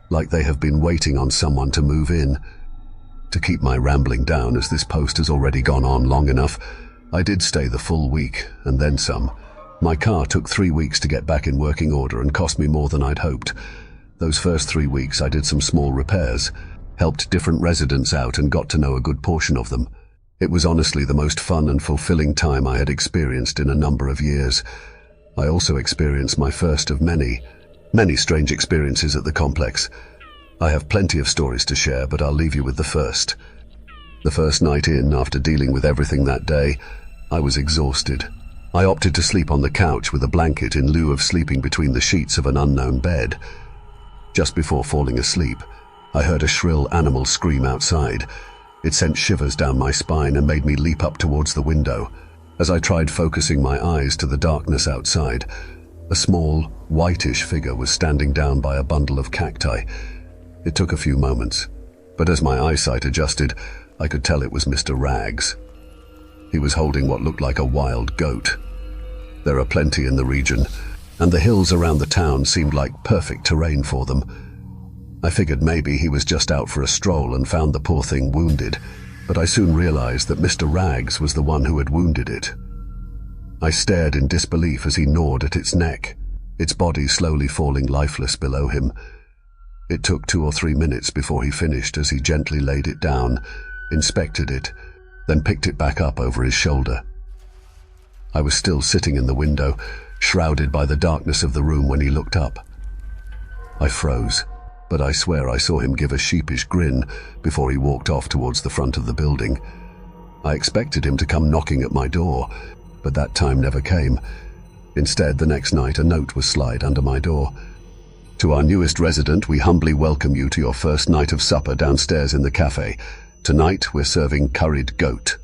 like they have been waiting on someone to move in. To keep my rambling down, as this post has already gone on long enough, I did stay the full week, and then some. My car took 3 weeks to get back in working order and cost me more than I'd hoped. Those first 3 weeks I did some small repairs, helped different residents out and got to know a good portion of them. It was honestly the most fun and fulfilling time I had experienced in a number of years. I also experienced my first of many strange experiences at the complex. I have plenty of stories to share, but I'll leave you with the first. The first night in, after dealing with everything that day, I was exhausted. I opted to sleep on the couch with a blanket in lieu of sleeping between the sheets of an unknown bed. Just before falling asleep, I heard a shrill animal scream outside. It sent shivers down my spine and made me leap up towards the window. As I tried focusing my eyes to the darkness outside, a small, whitish figure was standing down by a bundle of cacti. It took a few moments, but as my eyesight adjusted, I could tell it was Mr. Rags. He was holding what looked like a wild goat. There are plenty in the region, and the hills around the town seemed like perfect terrain for them. I figured maybe he was just out for a stroll and found the poor thing wounded, but I soon realized that Mr. Rags was the one who had wounded it. I stared in disbelief as he gnawed at its neck, its body slowly falling lifeless below him. It took 2 or 3 minutes before he finished as he gently laid it down, inspected it, then picked it back up over his shoulder. I was still sitting in the window, shrouded by the darkness of the room when he looked up. I froze, but I swear I saw him give a sheepish grin before he walked off towards the front of the building. I expected him to come knocking at my door, but that time never came. Instead, the next night, a note was slid under my door. "To our newest resident, we humbly welcome you to your first night of supper downstairs in the cafe. Tonight, we're serving curried goat."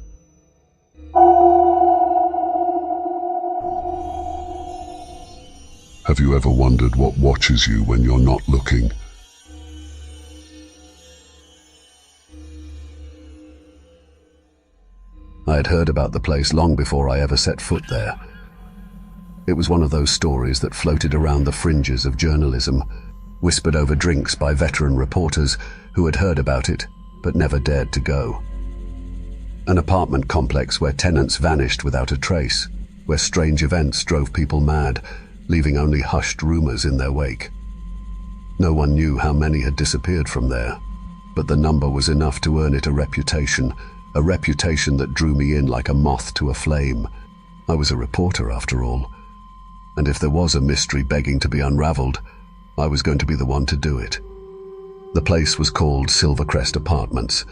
Have you ever wondered what watches you when you're not looking? I had heard about the place long before I ever set foot there. It was one of those stories that floated around the fringes of journalism, whispered over drinks by veteran reporters who had heard about it but never dared to go. An apartment complex where tenants vanished without a trace, where strange events drove people mad, leaving only hushed rumors in their wake. No one knew how many had disappeared from there, but the number was enough to earn it a reputation that drew me in like a moth to a flame. I was a reporter after all, and if there was a mystery begging to be unraveled, I was going to be the one to do it. The place was called Silvercrest Apartments.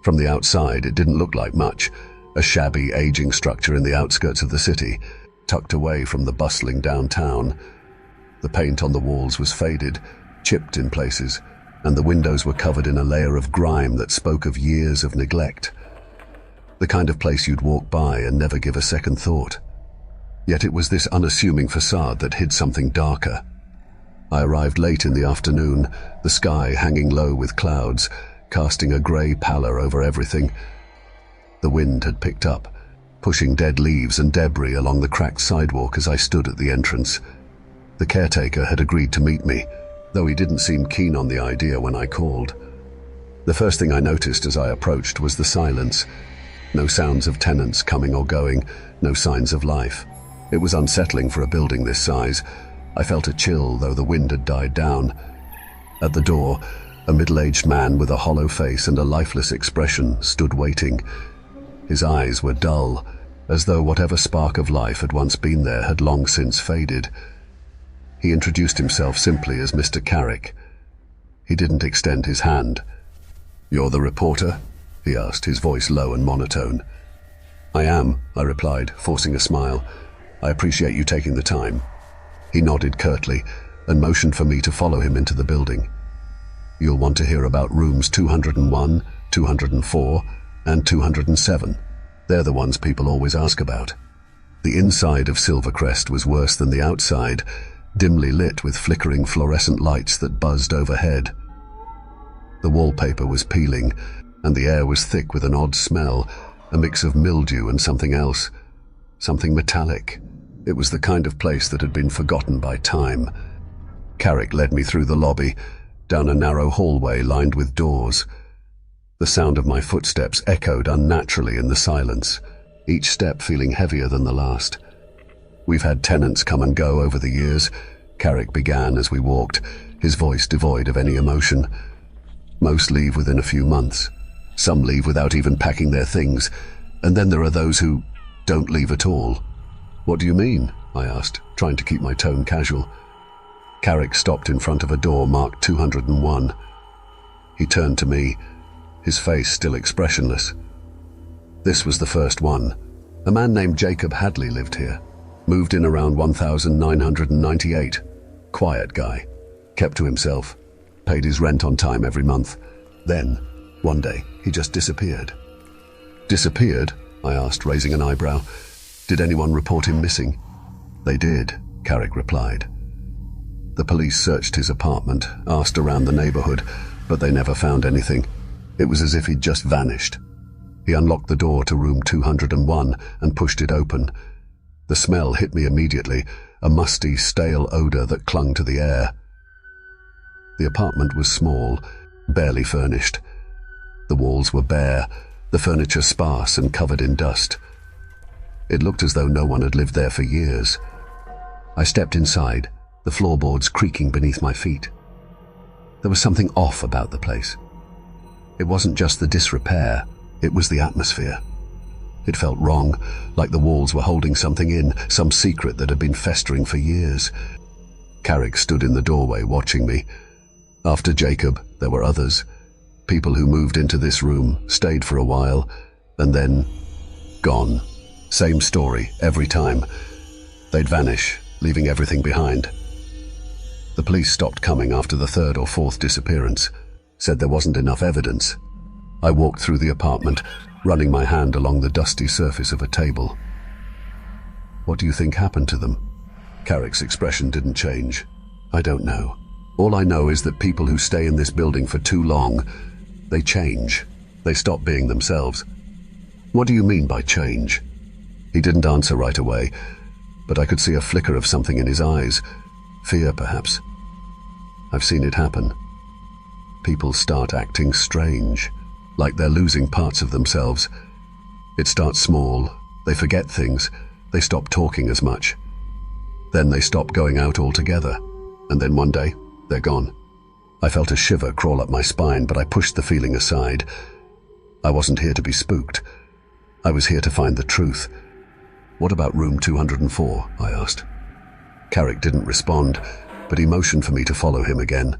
From the outside, it didn't look like much, a shabby, aging structure in the outskirts of the city, tucked away from the bustling downtown. The paint on the walls was faded, chipped in places, and the windows were covered in a layer of grime that spoke of years of neglect. The kind of place you'd walk by and never give a second thought. Yet it was this unassuming facade that hid something darker. I arrived late in the afternoon, the sky hanging low with clouds, casting a grey pallor over everything. The wind had picked up, pushing dead leaves and debris along the cracked sidewalk as I stood at the entrance. The caretaker had agreed to meet me, though he didn't seem keen on the idea when I called. The first thing I noticed as I approached was the silence. No sounds of tenants coming or going, no signs of life. It was unsettling for a building this size. I felt a chill, though the wind had died down. At the door, a middle-aged man with a hollow face and a lifeless expression stood waiting. His eyes were dull, as though whatever spark of life had once been there had long since faded. He introduced himself simply as Mr. Carrick. He didn't extend his hand. "You're the reporter?" he asked, his voice low and monotone. "I am," I replied, forcing a smile. "I appreciate you taking the time." He nodded curtly and motioned for me to follow him into the building. "You'll want to hear about rooms 201, 204, and 207. They're the ones people always ask about." The inside of Silvercrest was worse than the outside, dimly lit with flickering fluorescent lights that buzzed overhead. The wallpaper was peeling, and the air was thick with an odd smell, a mix of mildew and something else, something metallic. It was the kind of place that had been forgotten by time. Carrick led me through the lobby, down a narrow hallway lined with doors. The sound of my footsteps echoed unnaturally in the silence, each step feeling heavier than the last. "We've had tenants come and go over the years," Carrick began as we walked, his voice devoid of any emotion. "Most leave within a few months. Some leave without even packing their things, and then there are those who don't leave at all." "What do you mean?" I asked, trying to keep my tone casual. Carrick stopped in front of a door marked 201. He turned to me, his face still expressionless. "This was the first one. A man named Jacob Hadley lived here. Moved in around 1998. Quiet guy. Kept to himself. Paid his rent on time every month. Then, one day, he just disappeared." "Disappeared?" I asked, raising an eyebrow. "Did anyone report him missing?" "They did," Carrick replied. "The police searched his apartment, asked around the neighborhood, but they never found anything. It was as if he'd just vanished." He unlocked the door to room 201 and pushed it open. The smell hit me immediately, a musty, stale odor that clung to the air. The apartment was small, barely furnished. The walls were bare, the furniture sparse and covered in dust. It looked as though no one had lived there for years. I stepped inside, the floorboards creaking beneath my feet. There was something off about the place. It wasn't just the disrepair, it was the atmosphere. It felt wrong, like the walls were holding something in, some secret that had been festering for years. Carrick stood in the doorway watching me. After Jacob, there were others. People who moved into this room, stayed for a while, and then gone. Same story, every time. They'd vanish, leaving everything behind. The police stopped coming after the third or fourth disappearance, said there wasn't enough evidence. I walked through the apartment, running my hand along the dusty surface of a table. "What do you think happened to them?" Carrick's expression didn't change. "I don't know. All I know is that people who stay in this building for too long, they change. They stop being themselves." "What do you mean by change?" He didn't answer right away, but I could see a flicker of something in his eyes. Fear, perhaps. "I've seen it happen. People start acting strange, like they're losing parts of themselves. It starts small, they forget things, they stop talking as much. Then they stop going out altogether, and then one day, they're gone." I felt a shiver crawl up my spine, but I pushed the feeling aside. I wasn't here to be spooked. I was here to find the truth. "What about room 204?" I asked. Carrick didn't respond, but he motioned for me to follow him again.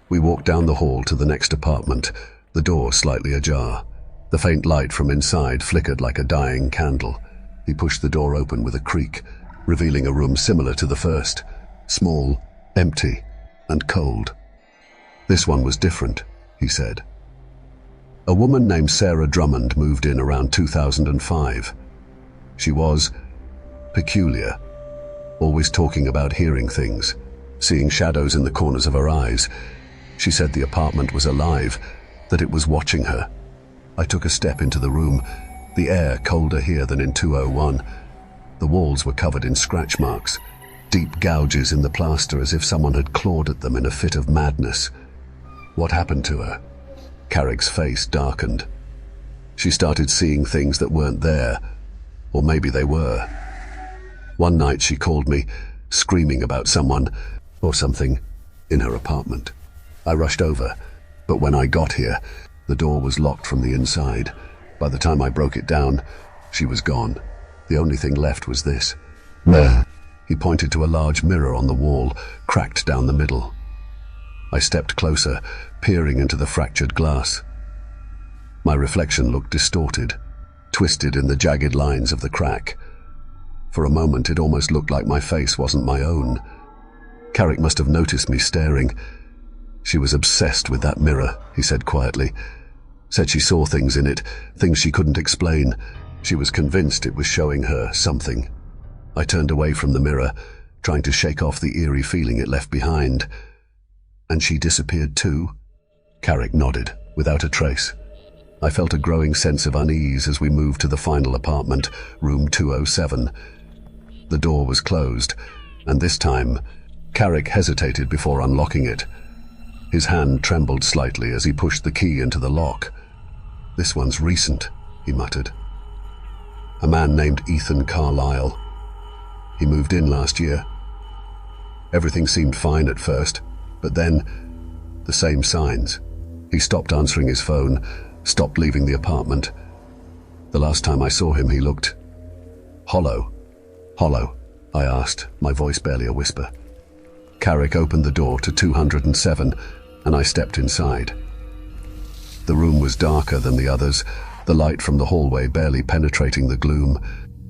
We walked down the hall to the next apartment, the door slightly ajar. The faint light from inside flickered like a dying candle. He pushed the door open with a creak, revealing a room similar to the first, small, empty, and cold. "This one was different," he said. "A woman named Sarah Drummond moved in around 2005. She was peculiar, always talking about hearing things, seeing shadows in the corners of her eyes. She said the apartment was alive, that it was watching her. I took a step into the room, the air colder here than in 201. The walls were covered in scratch marks, deep gouges in the plaster as if someone had clawed at them in a fit of madness. What happened to her? Carrick's face darkened. She started seeing things that weren't there, or maybe they were. One night she called me, screaming about someone or something in her apartment. I rushed over, but when I got here, the door was locked from the inside. By the time I broke it down, she was gone. The only thing left was this. There. He pointed to a large mirror on the wall, cracked down the middle. I stepped closer, peering into the fractured glass. My reflection looked distorted, twisted in the jagged lines of the crack. For a moment, it almost looked like my face wasn't my own. Carrick must have noticed me staring. She was obsessed with that mirror, he said quietly. Said she saw things in it, things she couldn't explain. She was convinced it was showing her something. I turned away from the mirror, trying to shake off the eerie feeling it left behind. And she disappeared too? Carrick nodded, without a trace. I felt a growing sense of unease as we moved to the final apartment, room 207. The door was closed, and this time, Carrick hesitated before unlocking it. His hand trembled slightly as he pushed the key into the lock. "This one's recent," he muttered. "A man named Ethan Carlyle. He moved in last year. Everything seemed fine at first, but then, the same signs. He stopped answering his phone, stopped leaving the apartment. The last time I saw him, he looked hollow." "Hollow?" I asked, my voice barely a whisper. Carrick opened the door to 207, and I stepped inside. The room was darker than the others, the light from the hallway barely penetrating the gloom.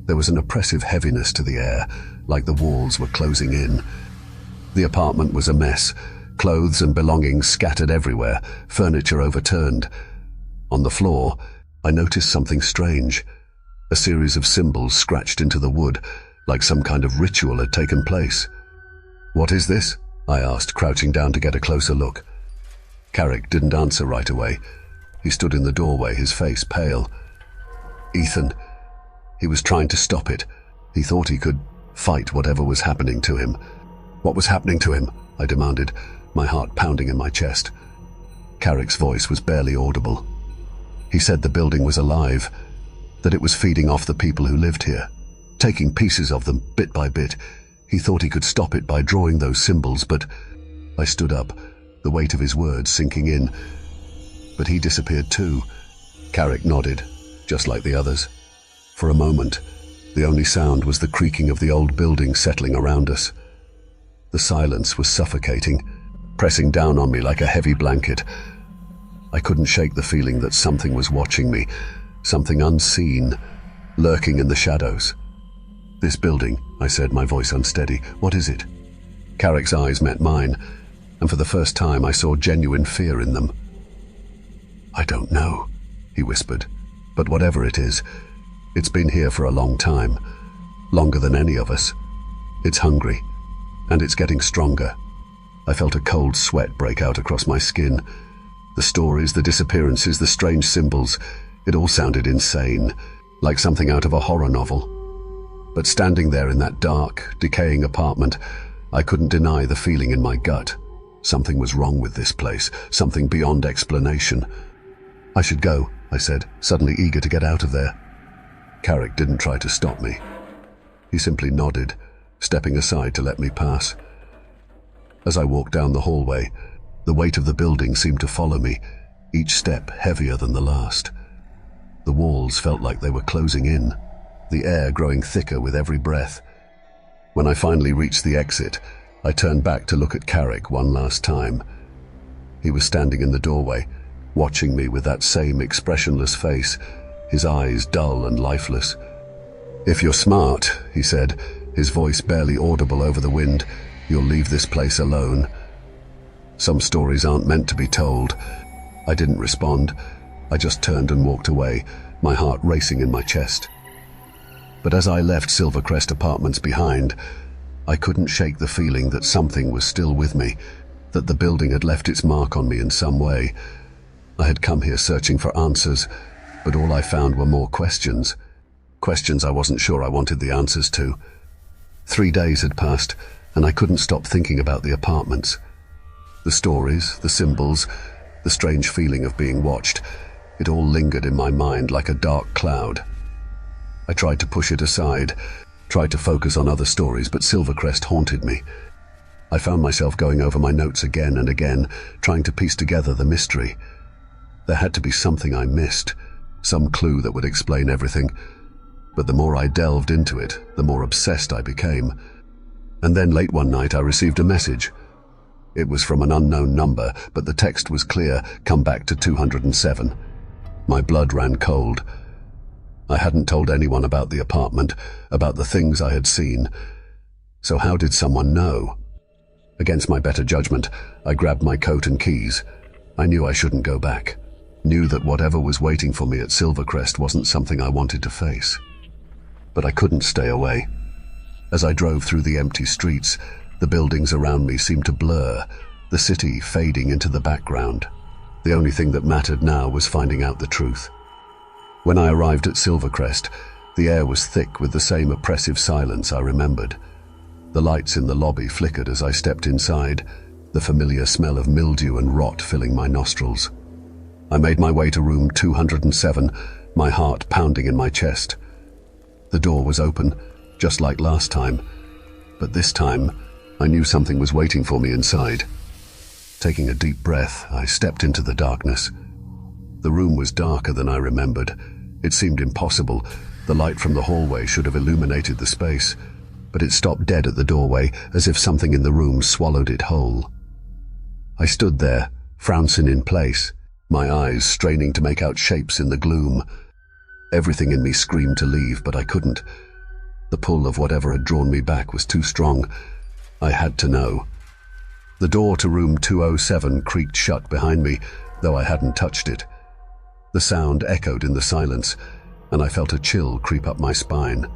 There was an oppressive heaviness to the air, like the walls were closing in. The apartment was a mess, clothes and belongings scattered everywhere, furniture overturned. On the floor, I noticed something strange. A series of symbols scratched into the wood, like some kind of ritual had taken place. "What is this?" I asked, crouching down to get a closer look. Carrick didn't answer right away. He stood in the doorway, his face pale. "Ethan. He was trying to stop it. He thought he could fight whatever was happening to him." "What was happening to him?" I demanded, my heart pounding in my chest. Carrick's voice was barely audible. "He said the building was alive, that it was feeding off the people who lived here, taking pieces of them bit by bit. He thought he could stop it by drawing those symbols, but..." I stood up, the weight of his words sinking in. "But he disappeared too." Carrick nodded, just like the others. For a moment, the only sound was the creaking of the old building settling around us. The silence was suffocating, pressing down on me like a heavy blanket. I couldn't shake the feeling that something was watching me, something unseen, lurking in the shadows. "This building," I said, my voice unsteady. "What is it?" Carrick's eyes met mine, and for the first time I saw genuine fear in them. "I don't know," he whispered, "but whatever it is, it's been here for a long time, longer than any of us. It's hungry, and it's getting stronger." I felt a cold sweat break out across my skin. The stories, the disappearances, the strange symbols, it all sounded insane, like something out of a horror novel. But standing there in that dark, decaying apartment, I couldn't deny the feeling in my gut. Something was wrong with this place, something beyond explanation. "I should go," I said, suddenly eager to get out of there. Carrick didn't try to stop me. He simply nodded, stepping aside to let me pass. As I walked down the hallway, the weight of the building seemed to follow me, each step heavier than the last. The walls felt like they were closing in, the air growing thicker with every breath. When I finally reached the exit, I turned back to look at Carrick one last time. He was standing in the doorway, watching me with that same expressionless face, his eyes dull and lifeless. "If you're smart," he said, his voice barely audible over the wind, "you'll leave this place alone. Some stories aren't meant to be told." I didn't respond. I just turned and walked away, my heart racing in my chest. But as I left Silvercrest Apartments behind, I couldn't shake the feeling that something was still with me, that the building had left its mark on me in some way. I had come here searching for answers, but all I found were more questions. Questions I wasn't sure I wanted the answers to. 3 days had passed, and I couldn't stop thinking about the apartments. The stories, the symbols, the strange feeling of being watched, it all lingered in my mind like a dark cloud. I tried to push it aside, tried to focus on other stories, but Silvercrest haunted me. I found myself going over my notes again and again, trying to piece together the mystery. There had to be something I missed, some clue that would explain everything. But the more I delved into it, the more obsessed I became. And then late one night I received a message. It was from an unknown number, but the text was clear: come back to 207. My blood ran cold. I hadn't told anyone about the apartment, about the things I had seen. So how did someone know? Against my better judgment, I grabbed my coat and keys. I knew I shouldn't go back. Knew that whatever was waiting for me at Silvercrest wasn't something I wanted to face. But I couldn't stay away. As I drove through the empty streets, the buildings around me seemed to blur, the city fading into the background. The only thing that mattered now was finding out the truth. When I arrived at Silvercrest, the air was thick with the same oppressive silence I remembered. The lights in the lobby flickered as I stepped inside, the familiar smell of mildew and rot filling my nostrils. I made my way to room 207, my heart pounding in my chest. The door was open, just like last time, but this time I knew something was waiting for me inside. Taking a deep breath, I stepped into the darkness. The room was darker than I remembered. It seemed impossible. The light from the hallway should have illuminated the space, but it stopped dead at the doorway, as if something in the room swallowed it whole. I stood there, frouncing in place, my eyes straining to make out shapes in the gloom. Everything in me screamed to leave, but I couldn't. The pull of whatever had drawn me back was too strong. I had to know. The door to room 207 creaked shut behind me, though I hadn't touched it. The sound echoed in the silence, and I felt a chill creep up my spine.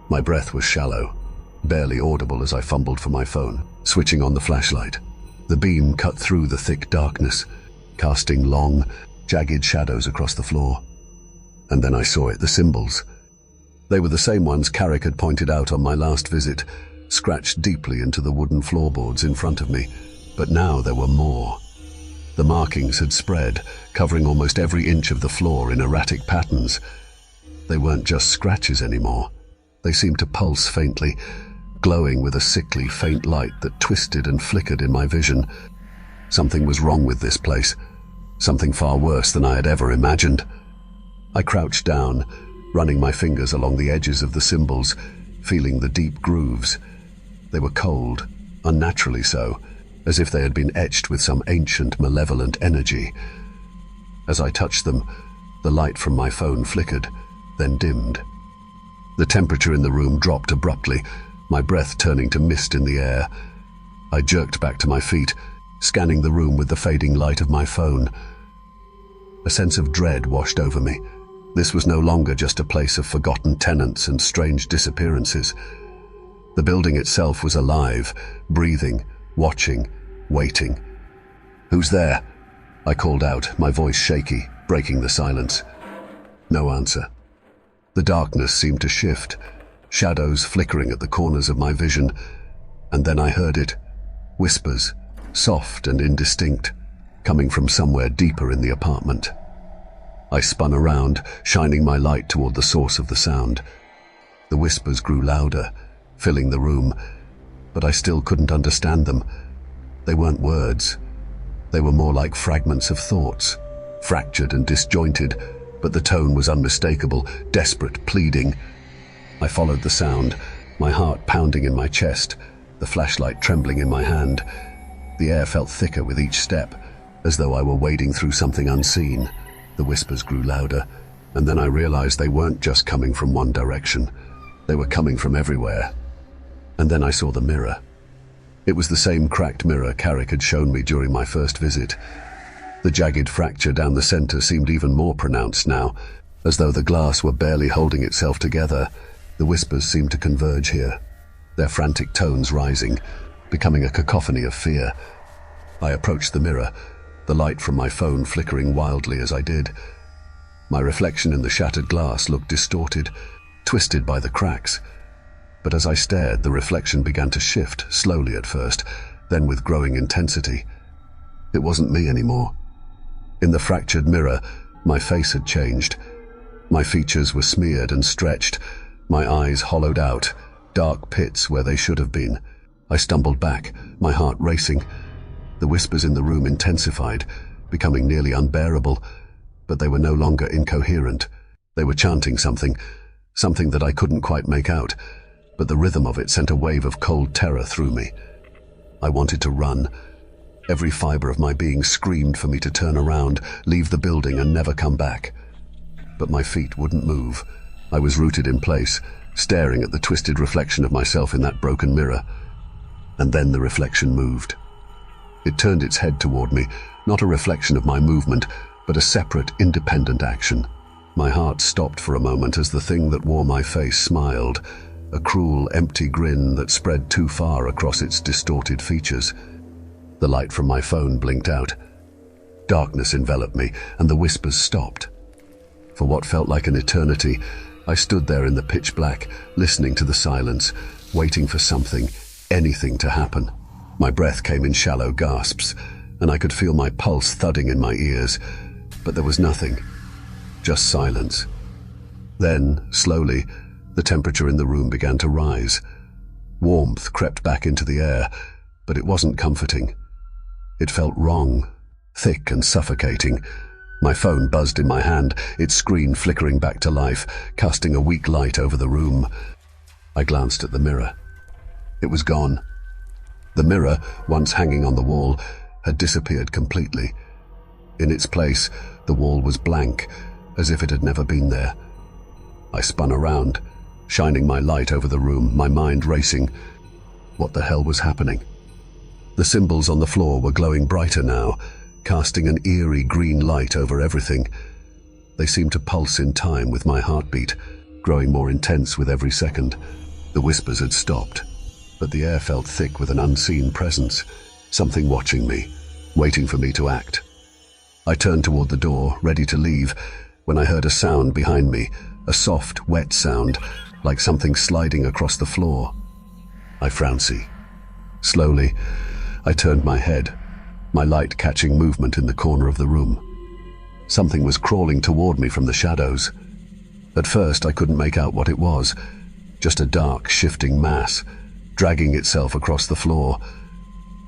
My breath was shallow, barely audible as I fumbled for my phone, switching on the flashlight. The beam cut through the thick darkness, casting long, jagged shadows across the floor. And then I saw it, the symbols. They were the same ones Carrick had pointed out on my last visit, scratched deeply into the wooden floorboards in front of me. But now there were more. The markings had spread, covering almost every inch of the floor in erratic patterns. They weren't just scratches anymore. They seemed to pulse faintly, glowing with a sickly, faint light that twisted and flickered in my vision. Something was wrong with this place, something far worse than I had ever imagined. I crouched down, running my fingers along the edges of the symbols, feeling the deep grooves. They were cold, unnaturally so, as if they had been etched with some ancient, malevolent energy. As I touched them, the light from my phone flickered, then dimmed. The temperature in the room dropped abruptly, my breath turning to mist in the air. I jerked back to my feet, scanning the room with the fading light of my phone. A sense of dread washed over me. This was no longer just a place of forgotten tenants and strange disappearances. The building itself was alive, breathing, watching, waiting. "Who's there?" I called out, my voice shaky, breaking the silence. No answer. The darkness seemed to shift, shadows flickering at the corners of my vision, and then I heard it. Whispers, soft and indistinct, coming from somewhere deeper in the apartment. I spun around, shining my light toward the source of the sound. The whispers grew louder, filling the room, but I still couldn't understand them. They weren't words. They were more like fragments of thoughts, fractured and disjointed, but the tone was unmistakable, desperate, pleading. I followed the sound, my heart pounding in my chest, the flashlight trembling in my hand. The air felt thicker with each step, as though I were wading through something unseen. The whispers grew louder, and then I realized they weren't just coming from one direction. They were coming from everywhere. And then I saw the mirror. It was the same cracked mirror Carrick had shown me during my first visit. The jagged fracture down the center seemed even more pronounced now, as though the glass were barely holding itself together. The whispers seemed to converge here, their frantic tones rising, becoming a cacophony of fear. I approached the mirror, the light from my phone flickering wildly as I did. My reflection in the shattered glass looked distorted, twisted by the cracks. But as I stared, the reflection began to shift, slowly at first, then with growing intensity. It wasn't me anymore. In the fractured mirror, my face had changed. My features were smeared and stretched, my eyes hollowed out, dark pits where they should have been. I stumbled back, my heart racing. The whispers in the room intensified, becoming nearly unbearable, but they were no longer incoherent. They were chanting something that I couldn't quite make out, but the rhythm of it sent a wave of cold terror through me. I wanted to run. Every fiber of my being screamed for me to turn around, leave the building and never come back. But my feet wouldn't move. I was rooted in place, staring at the twisted reflection of myself in that broken mirror. And then the reflection moved. It turned its head toward me, not a reflection of my movement, but a separate, independent action. My heart stopped for a moment as the thing that wore my face smiled, a cruel, empty grin that spread too far across its distorted features. The light from my phone blinked out. Darkness enveloped me, and the whispers stopped. For what felt like an eternity, I stood there in the pitch black, listening to the silence, waiting for something, anything to happen. My breath came in shallow gasps, and I could feel my pulse thudding in my ears, but there was nothing, just silence. Then, slowly, the temperature in the room began to rise. Warmth crept back into the air, but it wasn't comforting. It felt wrong, thick and suffocating. My phone buzzed in my hand, its screen flickering back to life, casting a weak light over the room. I glanced at the mirror. It was gone. The mirror, once hanging on the wall, had disappeared completely. In its place, the wall was blank, as if it had never been there. I spun around, shining my light over the room, my mind racing. What the hell was happening? The symbols on the floor were glowing brighter now, casting an eerie green light over everything. They seemed to pulse in time with my heartbeat, growing more intense with every second. The whispers had stopped, but the air felt thick with an unseen presence, something watching me, waiting for me to act. I turned toward the door, ready to leave, when I heard a sound behind me, a soft, wet sound, like something sliding across the floor. I frowned. Slowly, I turned my head, my light catching movement in the corner of the room. Something was crawling toward me from the shadows. At first, I couldn't make out what it was, just a dark, shifting mass, dragging itself across the floor.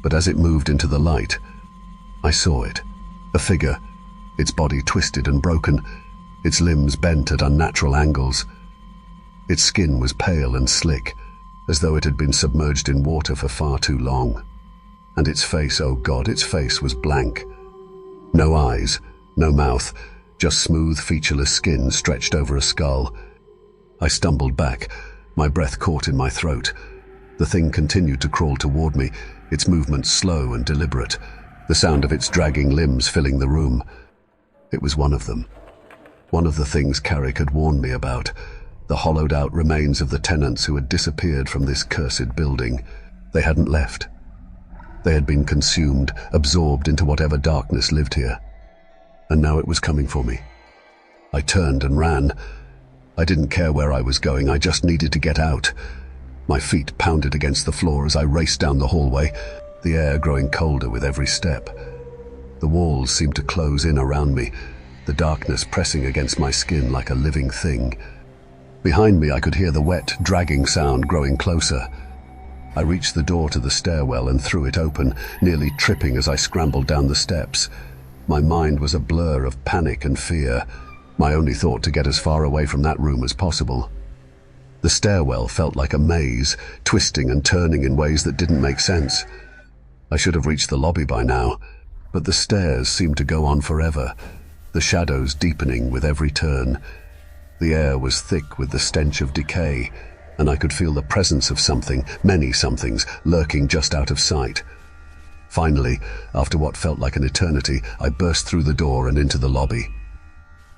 But as it moved into the light, I saw it, a figure, its body twisted and broken, its limbs bent at unnatural angles. Its skin was pale and slick, as though it had been submerged in water for far too long. And its face, oh God, its face was blank. No eyes, no mouth, just smooth, featureless skin stretched over a skull. I stumbled back, my breath caught in my throat. The thing continued to crawl toward me, its movements slow and deliberate, the sound of its dragging limbs filling the room. It was one of them. One of the things Carrick had warned me about, the hollowed-out remains of the tenants who had disappeared from this cursed building. They hadn't left. They had been consumed, absorbed into whatever darkness lived here. And now it was coming for me. I turned and ran. I didn't care where I was going, I just needed to get out. My feet pounded against the floor as I raced down the hallway, the air growing colder with every step. The walls seemed to close in around me, the darkness pressing against my skin like a living thing. Behind me I could hear the wet, dragging sound growing closer. I reached the door to the stairwell and threw it open, nearly tripping as I scrambled down the steps. My mind was a blur of panic and fear, my only thought to get as far away from that room as possible. The stairwell felt like a maze, twisting and turning in ways that didn't make sense. I should have reached the lobby by now, but the stairs seemed to go on forever, the shadows deepening with every turn. The air was thick with the stench of decay, and I could feel the presence of something, many somethings, lurking just out of sight. Finally, after what felt like an eternity, I burst through the door and into the lobby.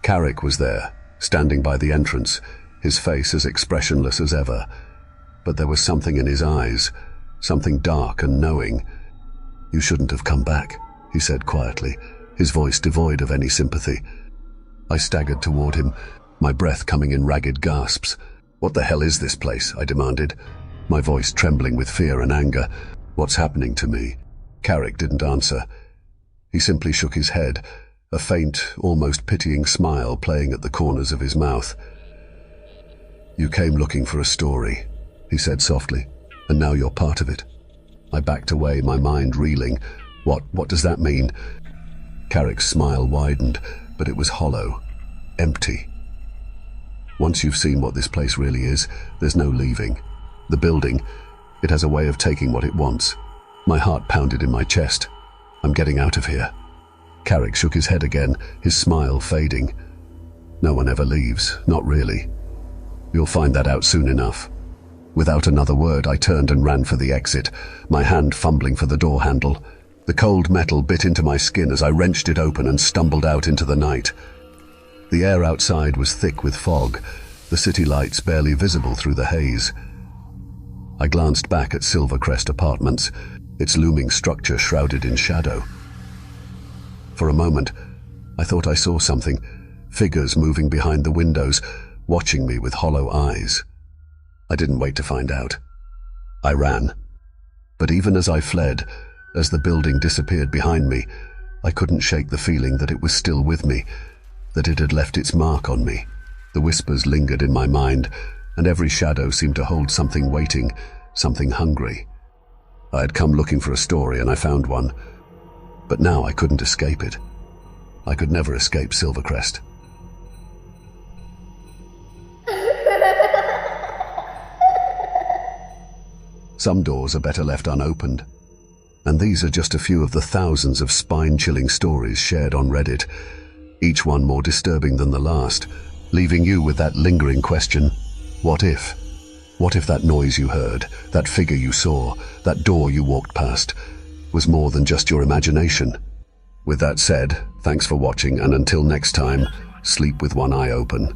Carrick was there, standing by the entrance, his face as expressionless as ever. But there was something in his eyes, something dark and knowing. "You shouldn't have come back," he said quietly, his voice devoid of any sympathy. I staggered toward him, my breath coming in ragged gasps. What the hell is this place? I demanded, my voice trembling with fear and anger. What's happening to me? Carrick didn't answer. He simply shook his head, a faint, almost pitying smile playing at the corners of his mouth. You came looking for a story, he said softly, and now you're part of it. I backed away, my mind reeling. What does that mean? Carrick's smile widened, but it was hollow, empty. Once you've seen what this place really is, there's no leaving. The building, it has a way of taking what it wants. My heart pounded in my chest. I'm getting out of here. Carrick shook his head again, his smile fading. No one ever leaves, not really. You'll find that out soon enough. Without another word, I turned and ran for the exit, my hand fumbling for the door handle. The cold metal bit into my skin as I wrenched it open and stumbled out into the night. The air outside was thick with fog, the city lights barely visible through the haze. I glanced back at Silvercrest Apartments, its looming structure shrouded in shadow. For a moment, I thought I saw something, figures moving behind the windows, watching me with hollow eyes. I didn't wait to find out. I ran. But even as I fled, as the building disappeared behind me, I couldn't shake the feeling that it was still with me, that it had left its mark on me. The whispers lingered in my mind, and every shadow seemed to hold something waiting, something hungry. I had come looking for a story, and I found one. But now I couldn't escape it. I could never escape Silvercrest. Some doors are better left unopened. And these are just a few of the thousands of spine-chilling stories shared on Reddit, each one more disturbing than the last, leaving you with that lingering question, what if? What if that noise you heard, that figure you saw, that door you walked past, was more than just your imagination? With that said, thanks for watching, and until next time, sleep with one eye open.